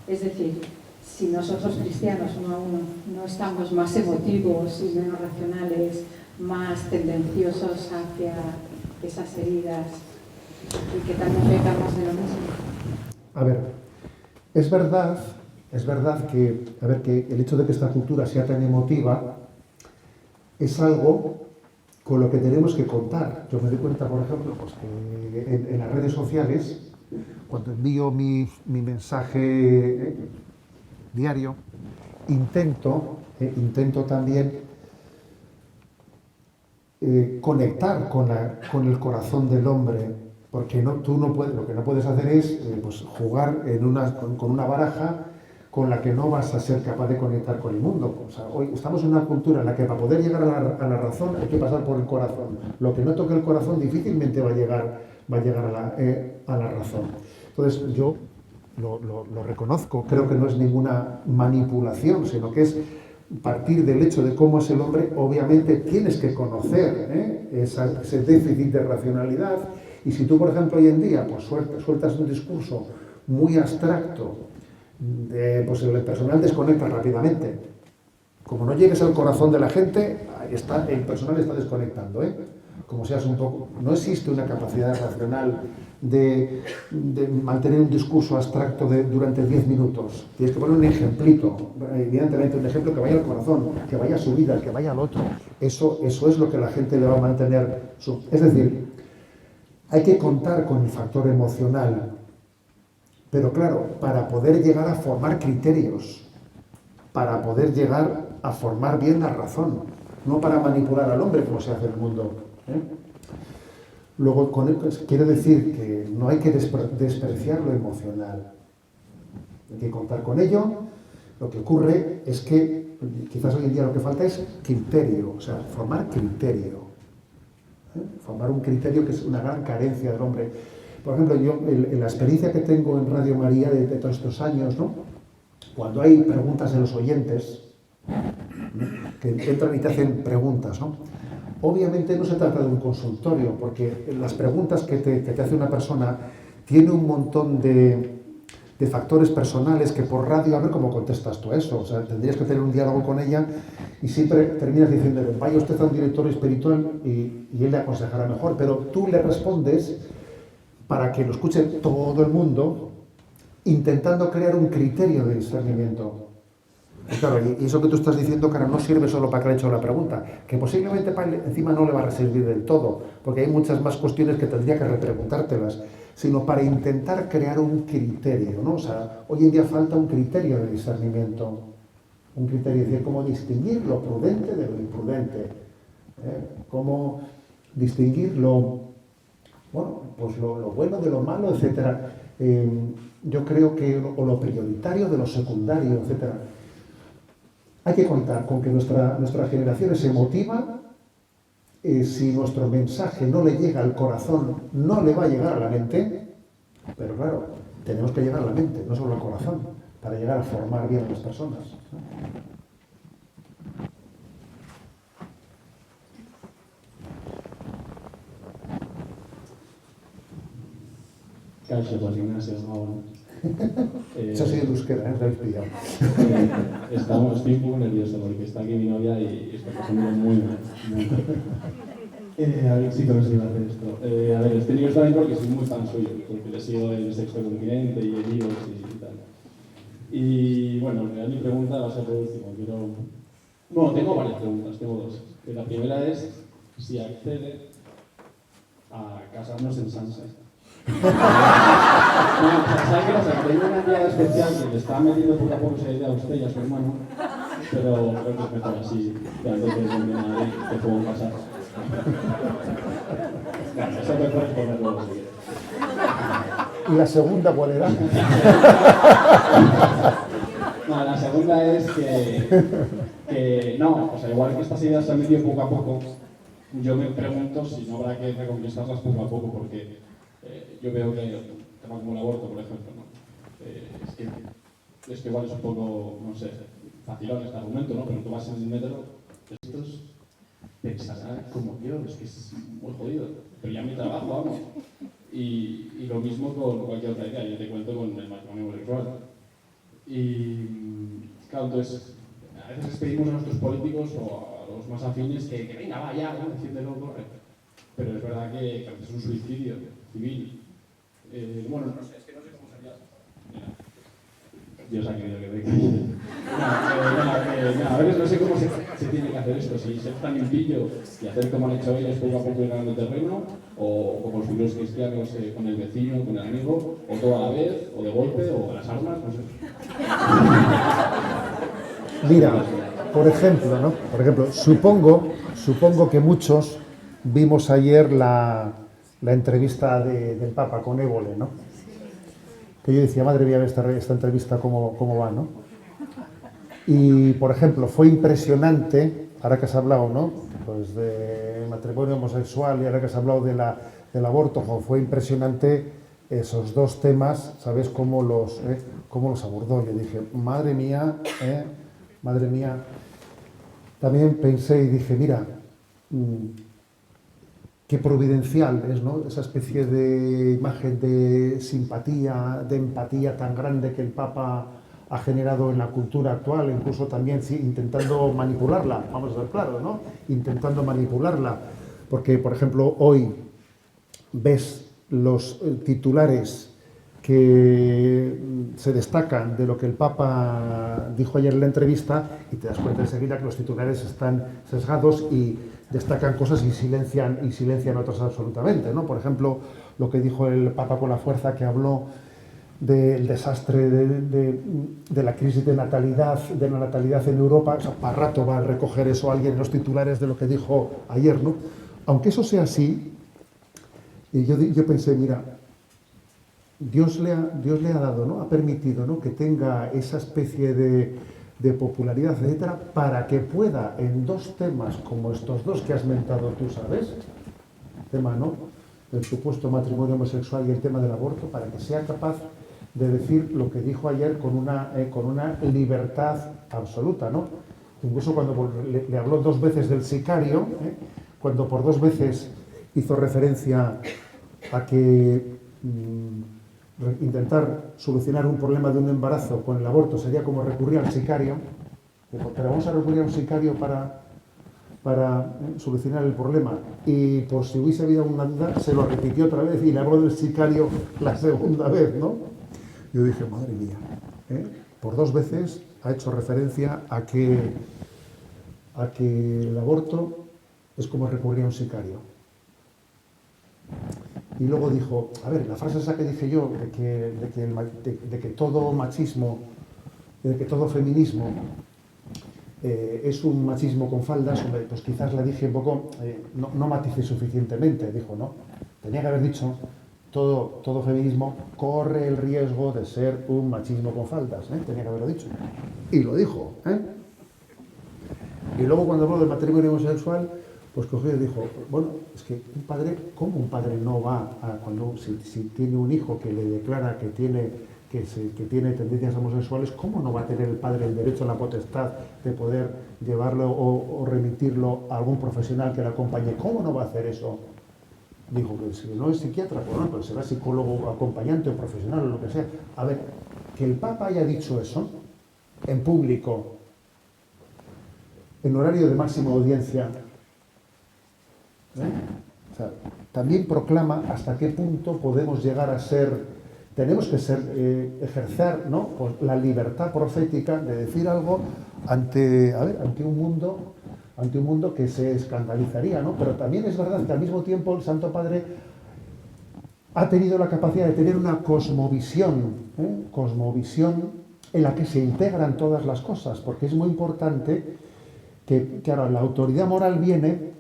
Es decir, si nosotros cristianos uno a uno no estamos más emotivos y menos racionales, más tendenciosos hacia esas heridas, y que también pecamos de lo mismo. A ver, es verdad que el hecho de que esta cultura sea tan emotiva es algo con lo que tenemos que contar. Yo me doy cuenta, por ejemplo, pues que en las redes sociales, cuando envío mi mensaje diario, intento también conectar con el corazón del hombre, porque lo que no puedes hacer es pues jugar con una baraja con la que no vas a ser capaz de conectar con el mundo. O sea, hoy estamos en una cultura en la que para poder llegar a la razón hay que pasar por el corazón. Lo que no toque el corazón difícilmente va a llegar a la razón. Entonces yo lo reconozco, creo que no es ninguna manipulación, sino que es partir del hecho de cómo es el hombre. Obviamente tienes que conocer ese déficit de racionalidad, y si tú, por ejemplo, hoy en día pues sueltas un discurso muy abstracto, pues el personal desconecta rápidamente. Como no llegues al corazón de la gente, el personal está desconectando, como seas un poco. No existe una capacidad racional de mantener un discurso abstracto durante 10 minutos. Tienes que poner un ejemplito, evidentemente un ejemplo que vaya al corazón, que vaya a su vida, que vaya al otro. Eso es lo que la gente le va a mantener. Es decir, hay que contar con el factor emocional. Pero claro, para poder llegar a formar criterios, para poder llegar a formar bien la razón, no para manipular al hombre como se hace en el mundo. Luego, quiere decir que no hay que despreciar lo emocional. Hay que contar con ello. Lo que ocurre es que quizás hoy en día lo que falta es criterio, o sea, formar criterio. Formar un criterio que es una gran carencia del hombre. Por ejemplo, yo, en la experiencia que tengo en Radio María de todos estos años, ¿no? Cuando hay preguntas de los oyentes, que entran y te hacen preguntas, ¿no? Obviamente no se trata de un consultorio, porque las preguntas que te hace una persona tiene un montón de factores personales que por radio, a ver cómo contestas tú a eso. O sea, tendrías que tener un diálogo con ella y siempre terminas diciéndole, vaya usted a un director espiritual y él le aconsejará mejor, pero tú le respondes para que lo escuche todo el mundo, intentando crear un criterio de discernimiento. Y claro, y eso que tú estás diciendo, cara, no sirve solo para que le haya hecho la pregunta, que posiblemente para él encima no le va a servir del todo, porque hay muchas más cuestiones que tendría que repreguntártelas, sino para intentar crear un criterio, ¿no? O sea, hoy en día falta un criterio de discernimiento, un criterio, es decir, cómo distinguir lo prudente de lo imprudente, cómo distinguir lo bueno de lo malo, etcétera. Yo creo que, o lo prioritario de lo secundario, etcétera. Hay que contar con que nuestra generación se motiva. Si nuestro mensaje no le llega al corazón, no le va a llegar a la mente, pero claro, tenemos que llegar a la mente, no solo al corazón, para llegar a formar bien a las personas. Caixo, pues Ignacio, no. Eso sí, el euskera, lo habéis pillado. Estoy un poco nervioso porque está aquí mi novia y está pasando muy mal. A ver, sí que no se iba a hacer esto. A ver, estoy nervioso también porque soy muy fan suyo, porque le sigo en el Sexto Continente y en Ivox y tal. Y bueno, en realidad mi pregunta va a ser por último. Bueno, tengo varias preguntas, tengo dos. La primera es si accede a casarnos en Sansa. No, ¿sabes qué pasa? Tengo una enviada especial que le está metiendo poco a poco esa idea a usted y a su hermano, pero creo que es mejor así, que antes de que Madrid te puedo pasar. Bueno, eso me puedes poner luego si quieres. ¿Y la segunda cuál era? No, la segunda es que no, o sea, igual que estas ideas se han metido poco a poco, yo me pregunto si no habrá que reconquistarlas poco a poco, porque yo veo que un tema como el aborto, por ejemplo, ¿no? Es que igual es un poco, no sé, facilón este argumento, ¿no? Pero tú vas en el metro, estos pensarán como yo, es que es muy jodido, pero ya mi trabajo, vamos. Y lo mismo con cualquier otra idea, yo te cuento con el matrimonio homosexual. Y claro, entonces, a veces pedimos a nuestros políticos o a los más afines que venga, vaya, ¿no? Defiéndelo, corre. Pero es verdad que a veces es un suicidio civil. Bueno, no sé, es que no sé cómo sería. Dios ha querido que me calle. A veces no sé cómo se tiene que hacer esto, si ser tan limpillo y hacer como han hecho ellos poco a poco ir ganando terreno, o como los primeros cristianos con el vecino, con el amigo, o todo a la vez, o de golpe, o a las armas, no sé. Mira, por ejemplo, ¿no? Por ejemplo, supongo que muchos vimos ayer la entrevista del Papa con Évole, ¿no? Que yo decía, madre mía, esta entrevista cómo va, ¿no? Y, por ejemplo, fue impresionante, ahora que has hablado, ¿no? Pues de matrimonio homosexual y ahora que has hablado del aborto, fue impresionante esos dos temas, ¿sabes? Cómo los abordó. Yo dije, madre mía. También pensé y dije, mira, qué providencial es, ¿no? Esa especie de imagen de simpatía, de empatía tan grande que el Papa ha generado en la cultura actual, incluso también intentando manipularla, vamos a ser claros, ¿no? Intentando manipularla, porque, por ejemplo, hoy ves los titulares que se destacan de lo que el Papa dijo ayer en la entrevista y te das cuenta enseguida que los titulares están sesgados y destacan cosas y silencian otras absolutamente, ¿no? Por ejemplo, lo que dijo el Papa con la fuerza, que habló del desastre de la crisis de la natalidad en Europa. O sea, para rato va a recoger eso alguien en los titulares de lo que dijo ayer, ¿no? Aunque eso sea así, Y yo pensé, mira, Dios le ha dado, ¿no? Ha permitido, ¿no?, que tenga esa especie de popularidad, etcétera, para que pueda, en dos temas como estos dos que has mentado tú, ¿sabes? El tema, ¿no?, del supuesto matrimonio homosexual y el tema del aborto, para que sea capaz de decir lo que dijo ayer con una libertad absoluta, ¿no? Incluso cuando le habló dos veces del sicario, cuando por dos veces hizo referencia a que intentar solucionar un problema de un embarazo con el aborto sería como recurrir al sicario, pero vamos a recurrir a un sicario para solucionar el problema. Y por si hubiese habido una duda, se lo repitió otra vez y le habló del sicario la segunda vez, ¿no? Yo dije, madre mía, por dos veces ha hecho referencia a que el aborto es como recurrir a un sicario. Y luego dijo, a ver, la frase esa que dije yo, de que todo machismo, de que todo feminismo es un machismo con faldas, pues quizás la dije un poco, no maticé suficientemente, dijo, ¿no? Tenía que haber dicho, todo feminismo corre el riesgo de ser un machismo con faldas, tenía que haberlo dicho. Y lo dijo, Y luego cuando habló del matrimonio homosexual, pues cogió y dijo, bueno, es que un padre, ¿cómo un padre no va a, si tiene un hijo que le declara que tiene tendencias homosexuales, ¿cómo no va a tener el padre el derecho a la potestad de poder llevarlo o remitirlo a algún profesional que le acompañe? ¿Cómo no va a hacer eso? Dijo que si no es psiquiatra, pues no, pero será psicólogo acompañante o profesional o lo que sea. A ver, que el Papa haya dicho eso en público, en horario de máxima audiencia, o sea, también proclama hasta qué punto podemos llegar a ser, tenemos que ser, ejercer, ¿no?, pues la libertad profética de decir algo ante un mundo que se escandalizaría, ¿no? Pero también es verdad que al mismo tiempo el Santo Padre ha tenido la capacidad de tener una cosmovisión en la que se integran todas las cosas, porque es muy importante que, claro, la autoridad moral viene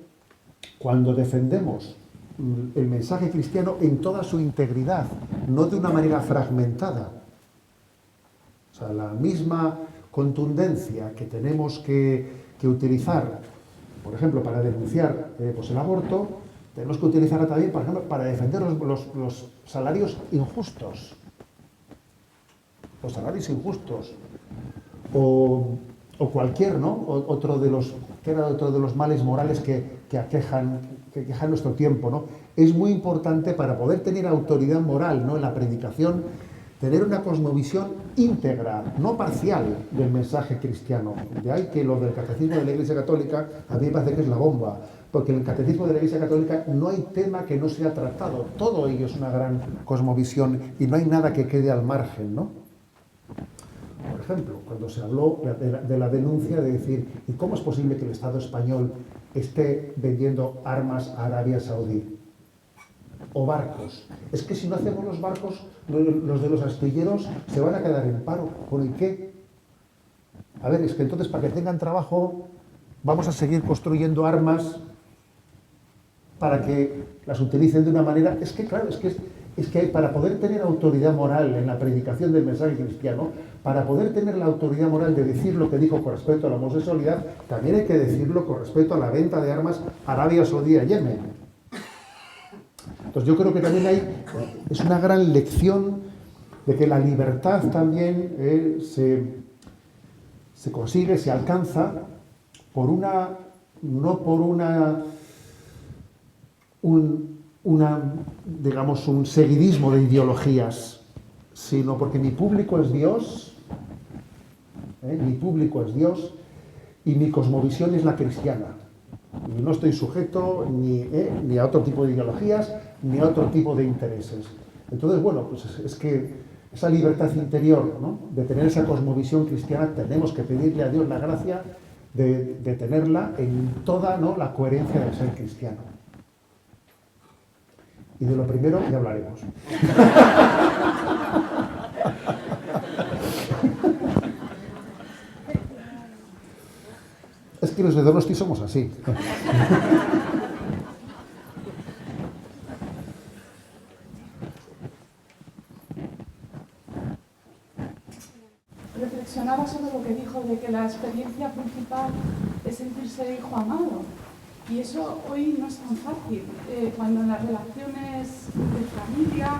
cuando defendemos el mensaje cristiano en toda su integridad, no de una manera fragmentada. O sea, la misma contundencia que tenemos que utilizar, por ejemplo, para denunciar pues el aborto, tenemos que utilizarla también, por ejemplo, para defender los salarios injustos. Los salarios injustos. O cualquier, ¿no?, otro de los males morales que aquejan nuestro tiempo, ¿no? Es muy importante para poder tener autoridad moral, ¿no?, en la predicación, tener una cosmovisión íntegra, no parcial, del mensaje cristiano. De ahí que lo del catecismo de la Iglesia Católica a mí me parece que es la bomba, porque en el catecismo de la Iglesia Católica no hay tema que no sea tratado, todo ello es una gran cosmovisión y no hay nada que quede al margen, ¿no? Por ejemplo, cuando se habló de la denuncia de decir, ¿y cómo es posible que el Estado español esté vendiendo armas a Arabia Saudí? O barcos. Es que si no hacemos los barcos, los de los astilleros se van a quedar en paro. ¿Por qué? A ver, es que entonces para que tengan trabajo vamos a seguir construyendo armas para que las utilicen de una manera... Es que claro, es que para poder tener autoridad moral en la predicación del mensaje cristiano, para poder tener la autoridad moral de decir lo que dijo con respecto a la homosexualidad, también hay que decirlo con respecto a la venta de armas a Arabia Saudí y a Yemen. Entonces yo creo que también es una gran lección de que la libertad también se consigue, se alcanza no por un seguidismo de ideologías, sino porque mi público es Dios, y mi cosmovisión es la cristiana. Y no estoy sujeto ni a otro tipo de ideologías, ni a otro tipo de intereses. Entonces, bueno, pues es que esa libertad interior, ¿no?, de tener esa cosmovisión cristiana, tenemos que pedirle a Dios la gracia de tenerla en toda, ¿no?, la coherencia del ser cristiano. Y de lo primero ya hablaremos. Es que los de Donosti somos así. reflexionaba sobre lo que dijo de que la experiencia principal es sentirse hijo amado. Y eso hoy no es tan fácil. Cuando en las relaciones de familia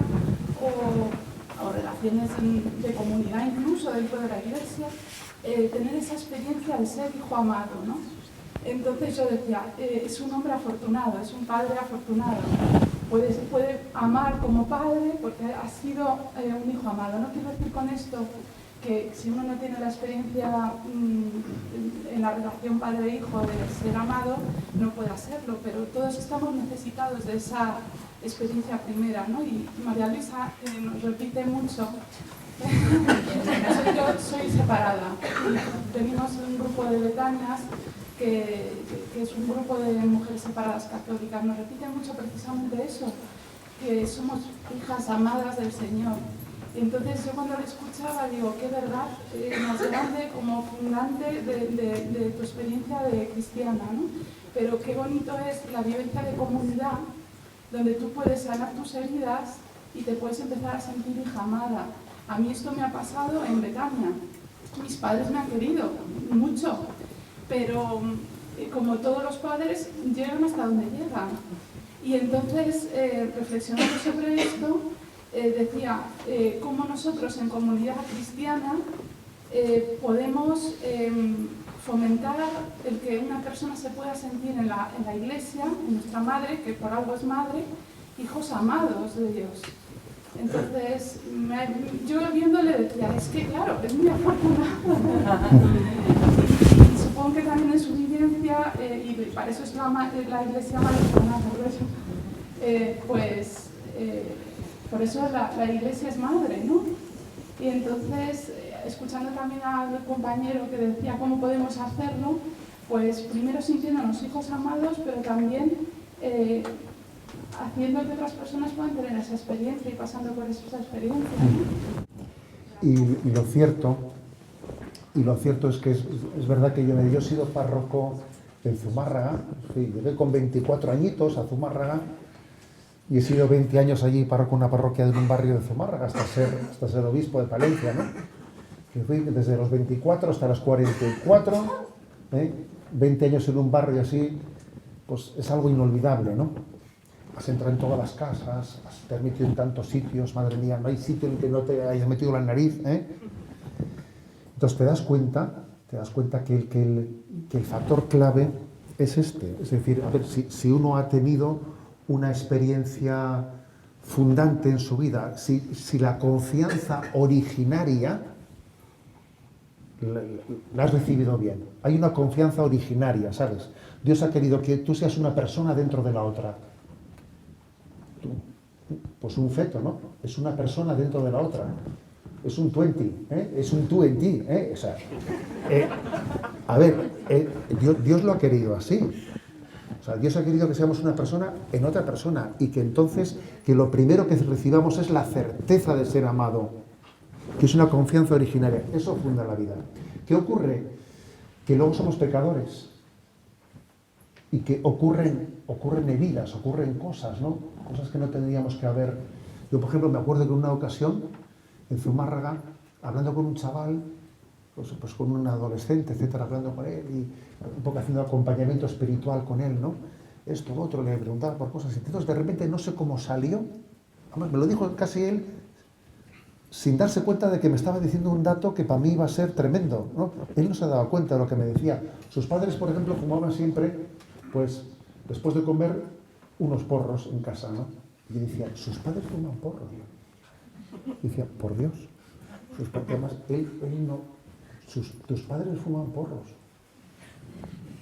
o relaciones de comunidad, incluso dentro de la iglesia, tener esa experiencia de ser hijo amado, ¿no? Entonces yo decía, es un hombre afortunado, es un padre afortunado. Puede amar como padre porque ha sido un hijo amado. No quiero decir con esto que si uno no tiene la experiencia en la relación padre-hijo de ser amado, no puede hacerlo, pero todos estamos necesitados de esa experiencia primera, ¿no? Y María Luisa nos repite mucho, yo soy separada, y venimos de un grupo de Betanias, que es un grupo de mujeres separadas católicas, nos repite mucho precisamente eso, que somos hijas amadas del Señor. Entonces yo cuando lo escuchaba digo, qué verdad más grande como fundante de tu experiencia de cristiana, ¿no? Pero qué bonito es la vivencia de comunidad, donde tú puedes sanar tus heridas y te puedes empezar a sentir hija amada. A mí esto me ha pasado en Betania. Mis padres me han querido mucho, pero como todos los padres llegan hasta donde llegan. Y entonces, reflexionando sobre esto, decía cómo nosotros en comunidad cristiana podemos fomentar el que una persona se pueda sentir en la iglesia, en nuestra madre, que por algo es madre, hijos amados de Dios. Entonces, yo viéndole decía, es que claro, es muy afortunada. Y supongo que también en su vivencia, y para eso es la iglesia materna, por eso la iglesia es madre, ¿no? Y entonces, escuchando también al compañero que decía cómo podemos hacerlo, pues primero sintiéndonos hijos amados, pero también haciendo que otras personas puedan tener esa experiencia y pasando por esa experiencia, ¿no? Y lo cierto es que es verdad que yo he sido párroco en Zumárraga, sí, llegué con 24 añitos a Zumárraga y he sido 20 años allí párroco en una parroquia de un barrio de Zumárraga hasta ser obispo de Palencia, ¿no? Que fui desde los 24 hasta los 44, 20 años en un barrio así, pues es algo inolvidable, ¿no? Has entrado en todas las casas, te has metido en tantos sitios, madre mía, no hay sitio en el que no te hayas metido la nariz, ¿eh? Entonces te das cuenta que el factor clave es este. Es decir, a ver, si uno ha tenido una experiencia fundante en su vida, si la confianza originaria la has recibido bien. Hay una confianza originaria, ¿sabes? Dios ha querido que tú seas una persona dentro de la otra. Pues un feto, ¿no? Es una persona dentro de la otra. Es un 20, es un tú en ti, O sea, a ver, Dios lo ha querido así. O sea, Dios ha querido que seamos una persona en otra persona y que entonces, que lo primero que recibamos es la certeza de ser amado, que es una confianza originaria. Eso funda la vida. ¿Qué ocurre? Que luego somos pecadores y que ocurren heridas, ocurren cosas, ¿no? Cosas que no tendríamos que haber. Yo, por ejemplo, me acuerdo que en una ocasión en Zumárraga, hablando con un chaval, pues con un adolescente, etcétera, hablando con él y un poco haciendo acompañamiento espiritual con él, ¿no? Esto, otro, le preguntaba por cosas. Y entonces, de repente, no sé cómo salió, además me lo dijo casi él, sin darse cuenta de que me estaba diciendo un dato que para mí iba a ser tremendo, ¿no? Él no se daba cuenta de lo que me decía. Sus padres, por ejemplo, fumaban siempre, pues, después de comer, unos porros en casa, ¿no? Y decía, sus padres fuman porros. Y decía, por Dios, porque además él no, tus padres fuman porros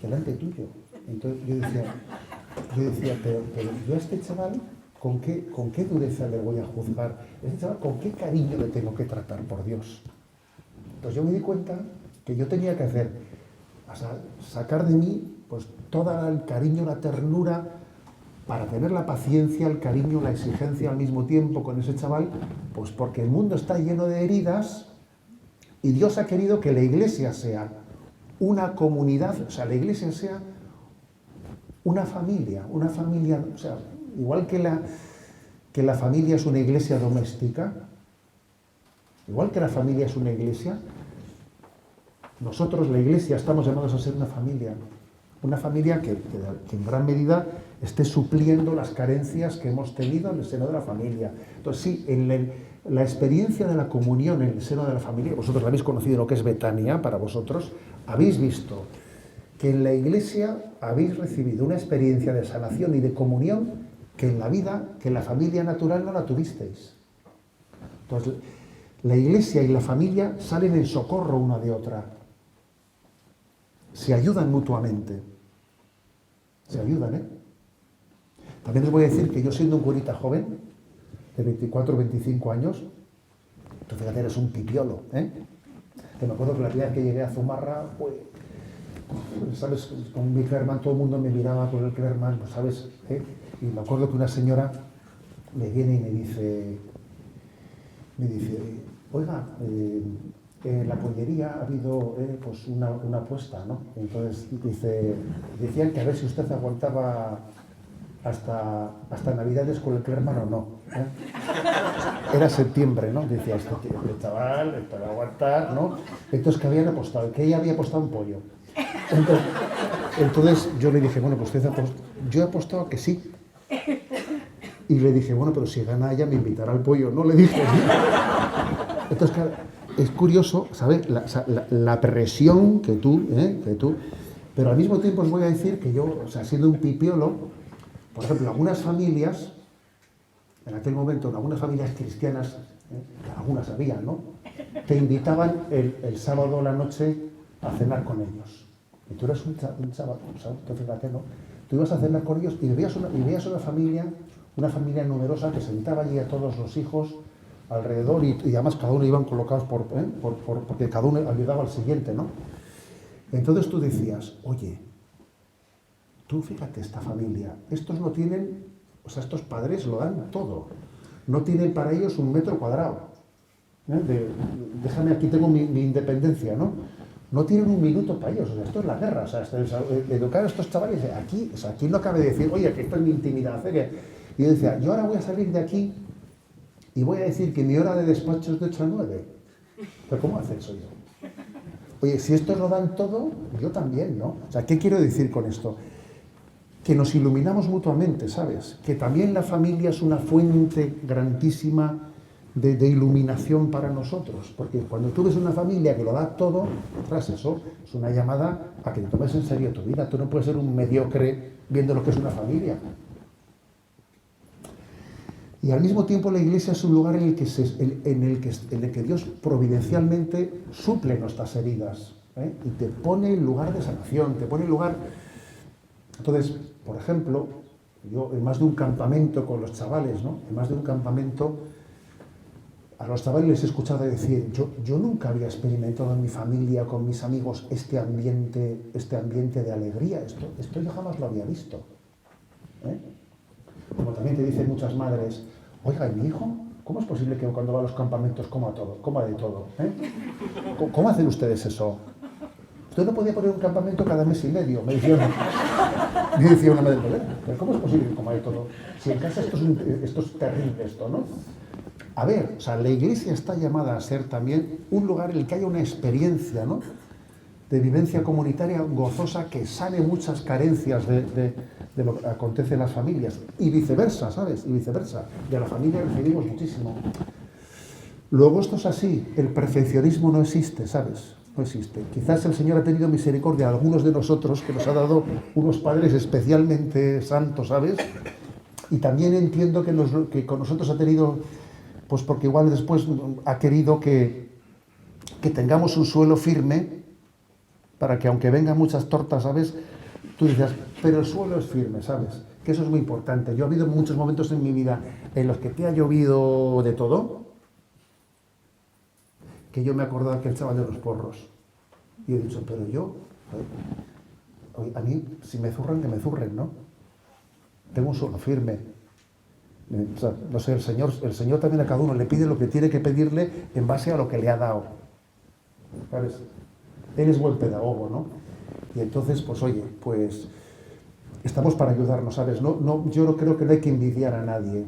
delante tuyo. Entonces yo decía, pero yo a este chaval, ¿con qué dureza le voy a juzgar? A este chaval, ¿con qué cariño le tengo que tratar, por Dios? Entonces yo me di cuenta que yo tenía que hacer, sacar de mí pues todo el cariño, la ternura, para tener la paciencia, el cariño, la exigencia al mismo tiempo con ese chaval, pues porque el mundo está lleno de heridas y Dios ha querido que la iglesia sea una comunidad, o sea, la iglesia sea una familia, o sea, igual que la familia es una iglesia doméstica, igual que la familia es una iglesia, nosotros, la Iglesia, estamos llamados a ser una familia que en gran medida esté supliendo las carencias que hemos tenido en el seno de la familia. Entonces sí, la experiencia de la comunión en el seno de la familia, vosotros la habéis conocido, lo que es Betania para vosotros, habéis visto que en la Iglesia habéis recibido una experiencia de sanación y de comunión que en la vida, que en la familia natural no la tuvisteis. Entonces, la Iglesia y la familia salen en socorro una de otra. Se ayudan mutuamente. Se ayudan, ¿eh? También les voy a decir que yo, siendo un curita joven, de 24 o 25 años, tú fíjate, eres un pipiolo, ¿eh? Que me acuerdo que la primera vez que llegué a Zumarra, pues, ¿sabes? Con mi Clermán, todo el mundo me miraba con el Clermán, pues, ¿sabes? Y me acuerdo que una señora me viene y me dice, oiga, en la pollería ha habido pues una apuesta, ¿no? Entonces decían que a ver si usted aguantaba hasta Navidades con el Clermán o no. Era septiembre, ¿no? Decía, este chaval, esto va a aguantar, ¿no? Entonces, que habían apostado, que ella había apostado un pollo. Entonces yo le dije, bueno, pues usted yo he apostado que sí. Y le dije, bueno, pero si gana ella me invitará al pollo, ¿no? Le dije. Entonces, claro, es curioso, ¿sabes? La presión que tú, pero al mismo tiempo os voy a decir que yo, o sea, siendo un pipiolo, por ejemplo, algunas familias, en aquel momento, en algunas familias cristianas, algunas había, ¿no? Te invitaban el sábado a la noche a cenar con ellos. Y tú eras un sábado, entonces fíjate, ¿no? Tú ibas a cenar con ellos y veías una familia numerosa que sentaba allí a todos los hijos alrededor y además cada uno iban colocados porque cada uno ayudaba al siguiente, ¿no? Entonces tú decías, oye, tú fíjate esta familia, estos no tienen, o sea, estos padres lo dan todo, no tienen para ellos un metro cuadrado. Déjame, aquí tengo mi independencia, ¿no? No tienen un minuto para ellos, o sea, esto es la guerra, o sea, educar a estos chavales, aquí, o sea, aquí no cabe decir, oye, que esto es mi intimidad. Y yo decía, yo ahora voy a salir de aquí y voy a decir que mi hora de despacho es de 8 a 9. ¿Pero cómo hace eso yo? Oye, si estos lo dan todo, yo también, ¿no? O sea, ¿qué quiero decir con esto? Que nos iluminamos mutuamente, ¿sabes? Que también la familia es una fuente grandísima de iluminación para nosotros, porque cuando tú ves una familia que lo da todo, tras eso, es una llamada a que te tomes en serio tu vida. Tú no puedes ser un mediocre viendo lo que es una familia. Y al mismo tiempo la Iglesia es un lugar en el que Dios providencialmente suple nuestras heridas, y te pone en lugar de sanación, te pone en lugar. Entonces, por ejemplo, yo en más de un campamento con los chavales, ¿no? En más de un campamento, a los chavales les he escuchado decir, yo nunca había experimentado en mi familia, con mis amigos, este ambiente de alegría, esto yo jamás lo había visto. Como también te dicen muchas madres, oiga, ¿y mi hijo? ¿Cómo es posible que cuando va a los campamentos coma de todo? ¿Cómo hacen ustedes eso? Usted no podía poner un campamento cada mes y medio, me decía una madre, ¿pero cómo es posible que coma de todo? Si en casa esto es terrible, esto, ¿no? A ver, o sea, la Iglesia está llamada a ser también un lugar en el que haya una experiencia, ¿no?, de vivencia comunitaria gozosa que sane muchas carencias de lo que acontece en las familias. Y viceversa, ¿sabes? Y viceversa. De la familia recibimos muchísimo. Luego esto es así. El perfeccionismo no existe, ¿sabes? No existe. Quizás el Señor ha tenido misericordia a algunos de nosotros, que nos ha dado unos padres especialmente santos, ¿sabes? Y también entiendo que con nosotros ha tenido, pues porque igual después ha querido que tengamos un suelo firme, para que aunque vengan muchas tortas, ¿sabes?, tú dices, pero el suelo es firme, ¿sabes? Que eso es muy importante. Yo ha habido muchos momentos en mi vida en los que te ha llovido de todo, que yo me acordaba que el chaval de los porros. Y he dicho, pero yo, a mí, si me zurran, que me zurren, ¿no? Tengo un suelo firme. O sea, no sé, el Señor también a cada uno le pide lo que tiene que pedirle en base a lo que le ha dado, ¿sabes? Él es buen pedagogo, ¿no? Y entonces, pues oye, pues estamos para ayudarnos, ¿sabes? Yo no creo que no hay que envidiar a nadie,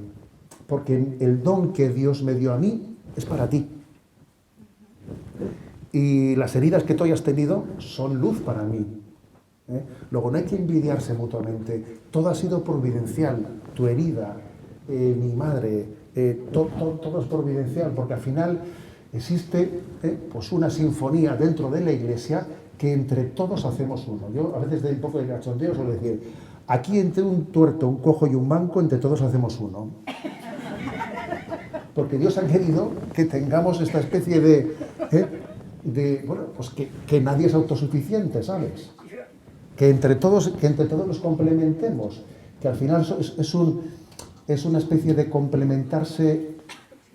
porque el don que Dios me dio a mí es para ti. Y las heridas que tú hayas tenido son luz para mí. Luego, no hay que envidiarse mutuamente. Todo ha sido providencial. Tu herida, mi madre, todo es providencial, porque al final existe pues una sinfonía dentro de la Iglesia que entre todos hacemos uno. Yo a veces doy un poco de cachondeo, suelo decir, aquí entre un tuerto, un cojo y un manco, entre todos hacemos uno. Porque Dios ha querido que tengamos esta especie de bueno, pues que nadie es autosuficiente, ¿sabes? Que entre todos nos complementemos, que al final es una especie de complementarse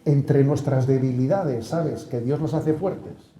entre nuestras debilidades, ¿sabes? Que Dios nos hace fuertes.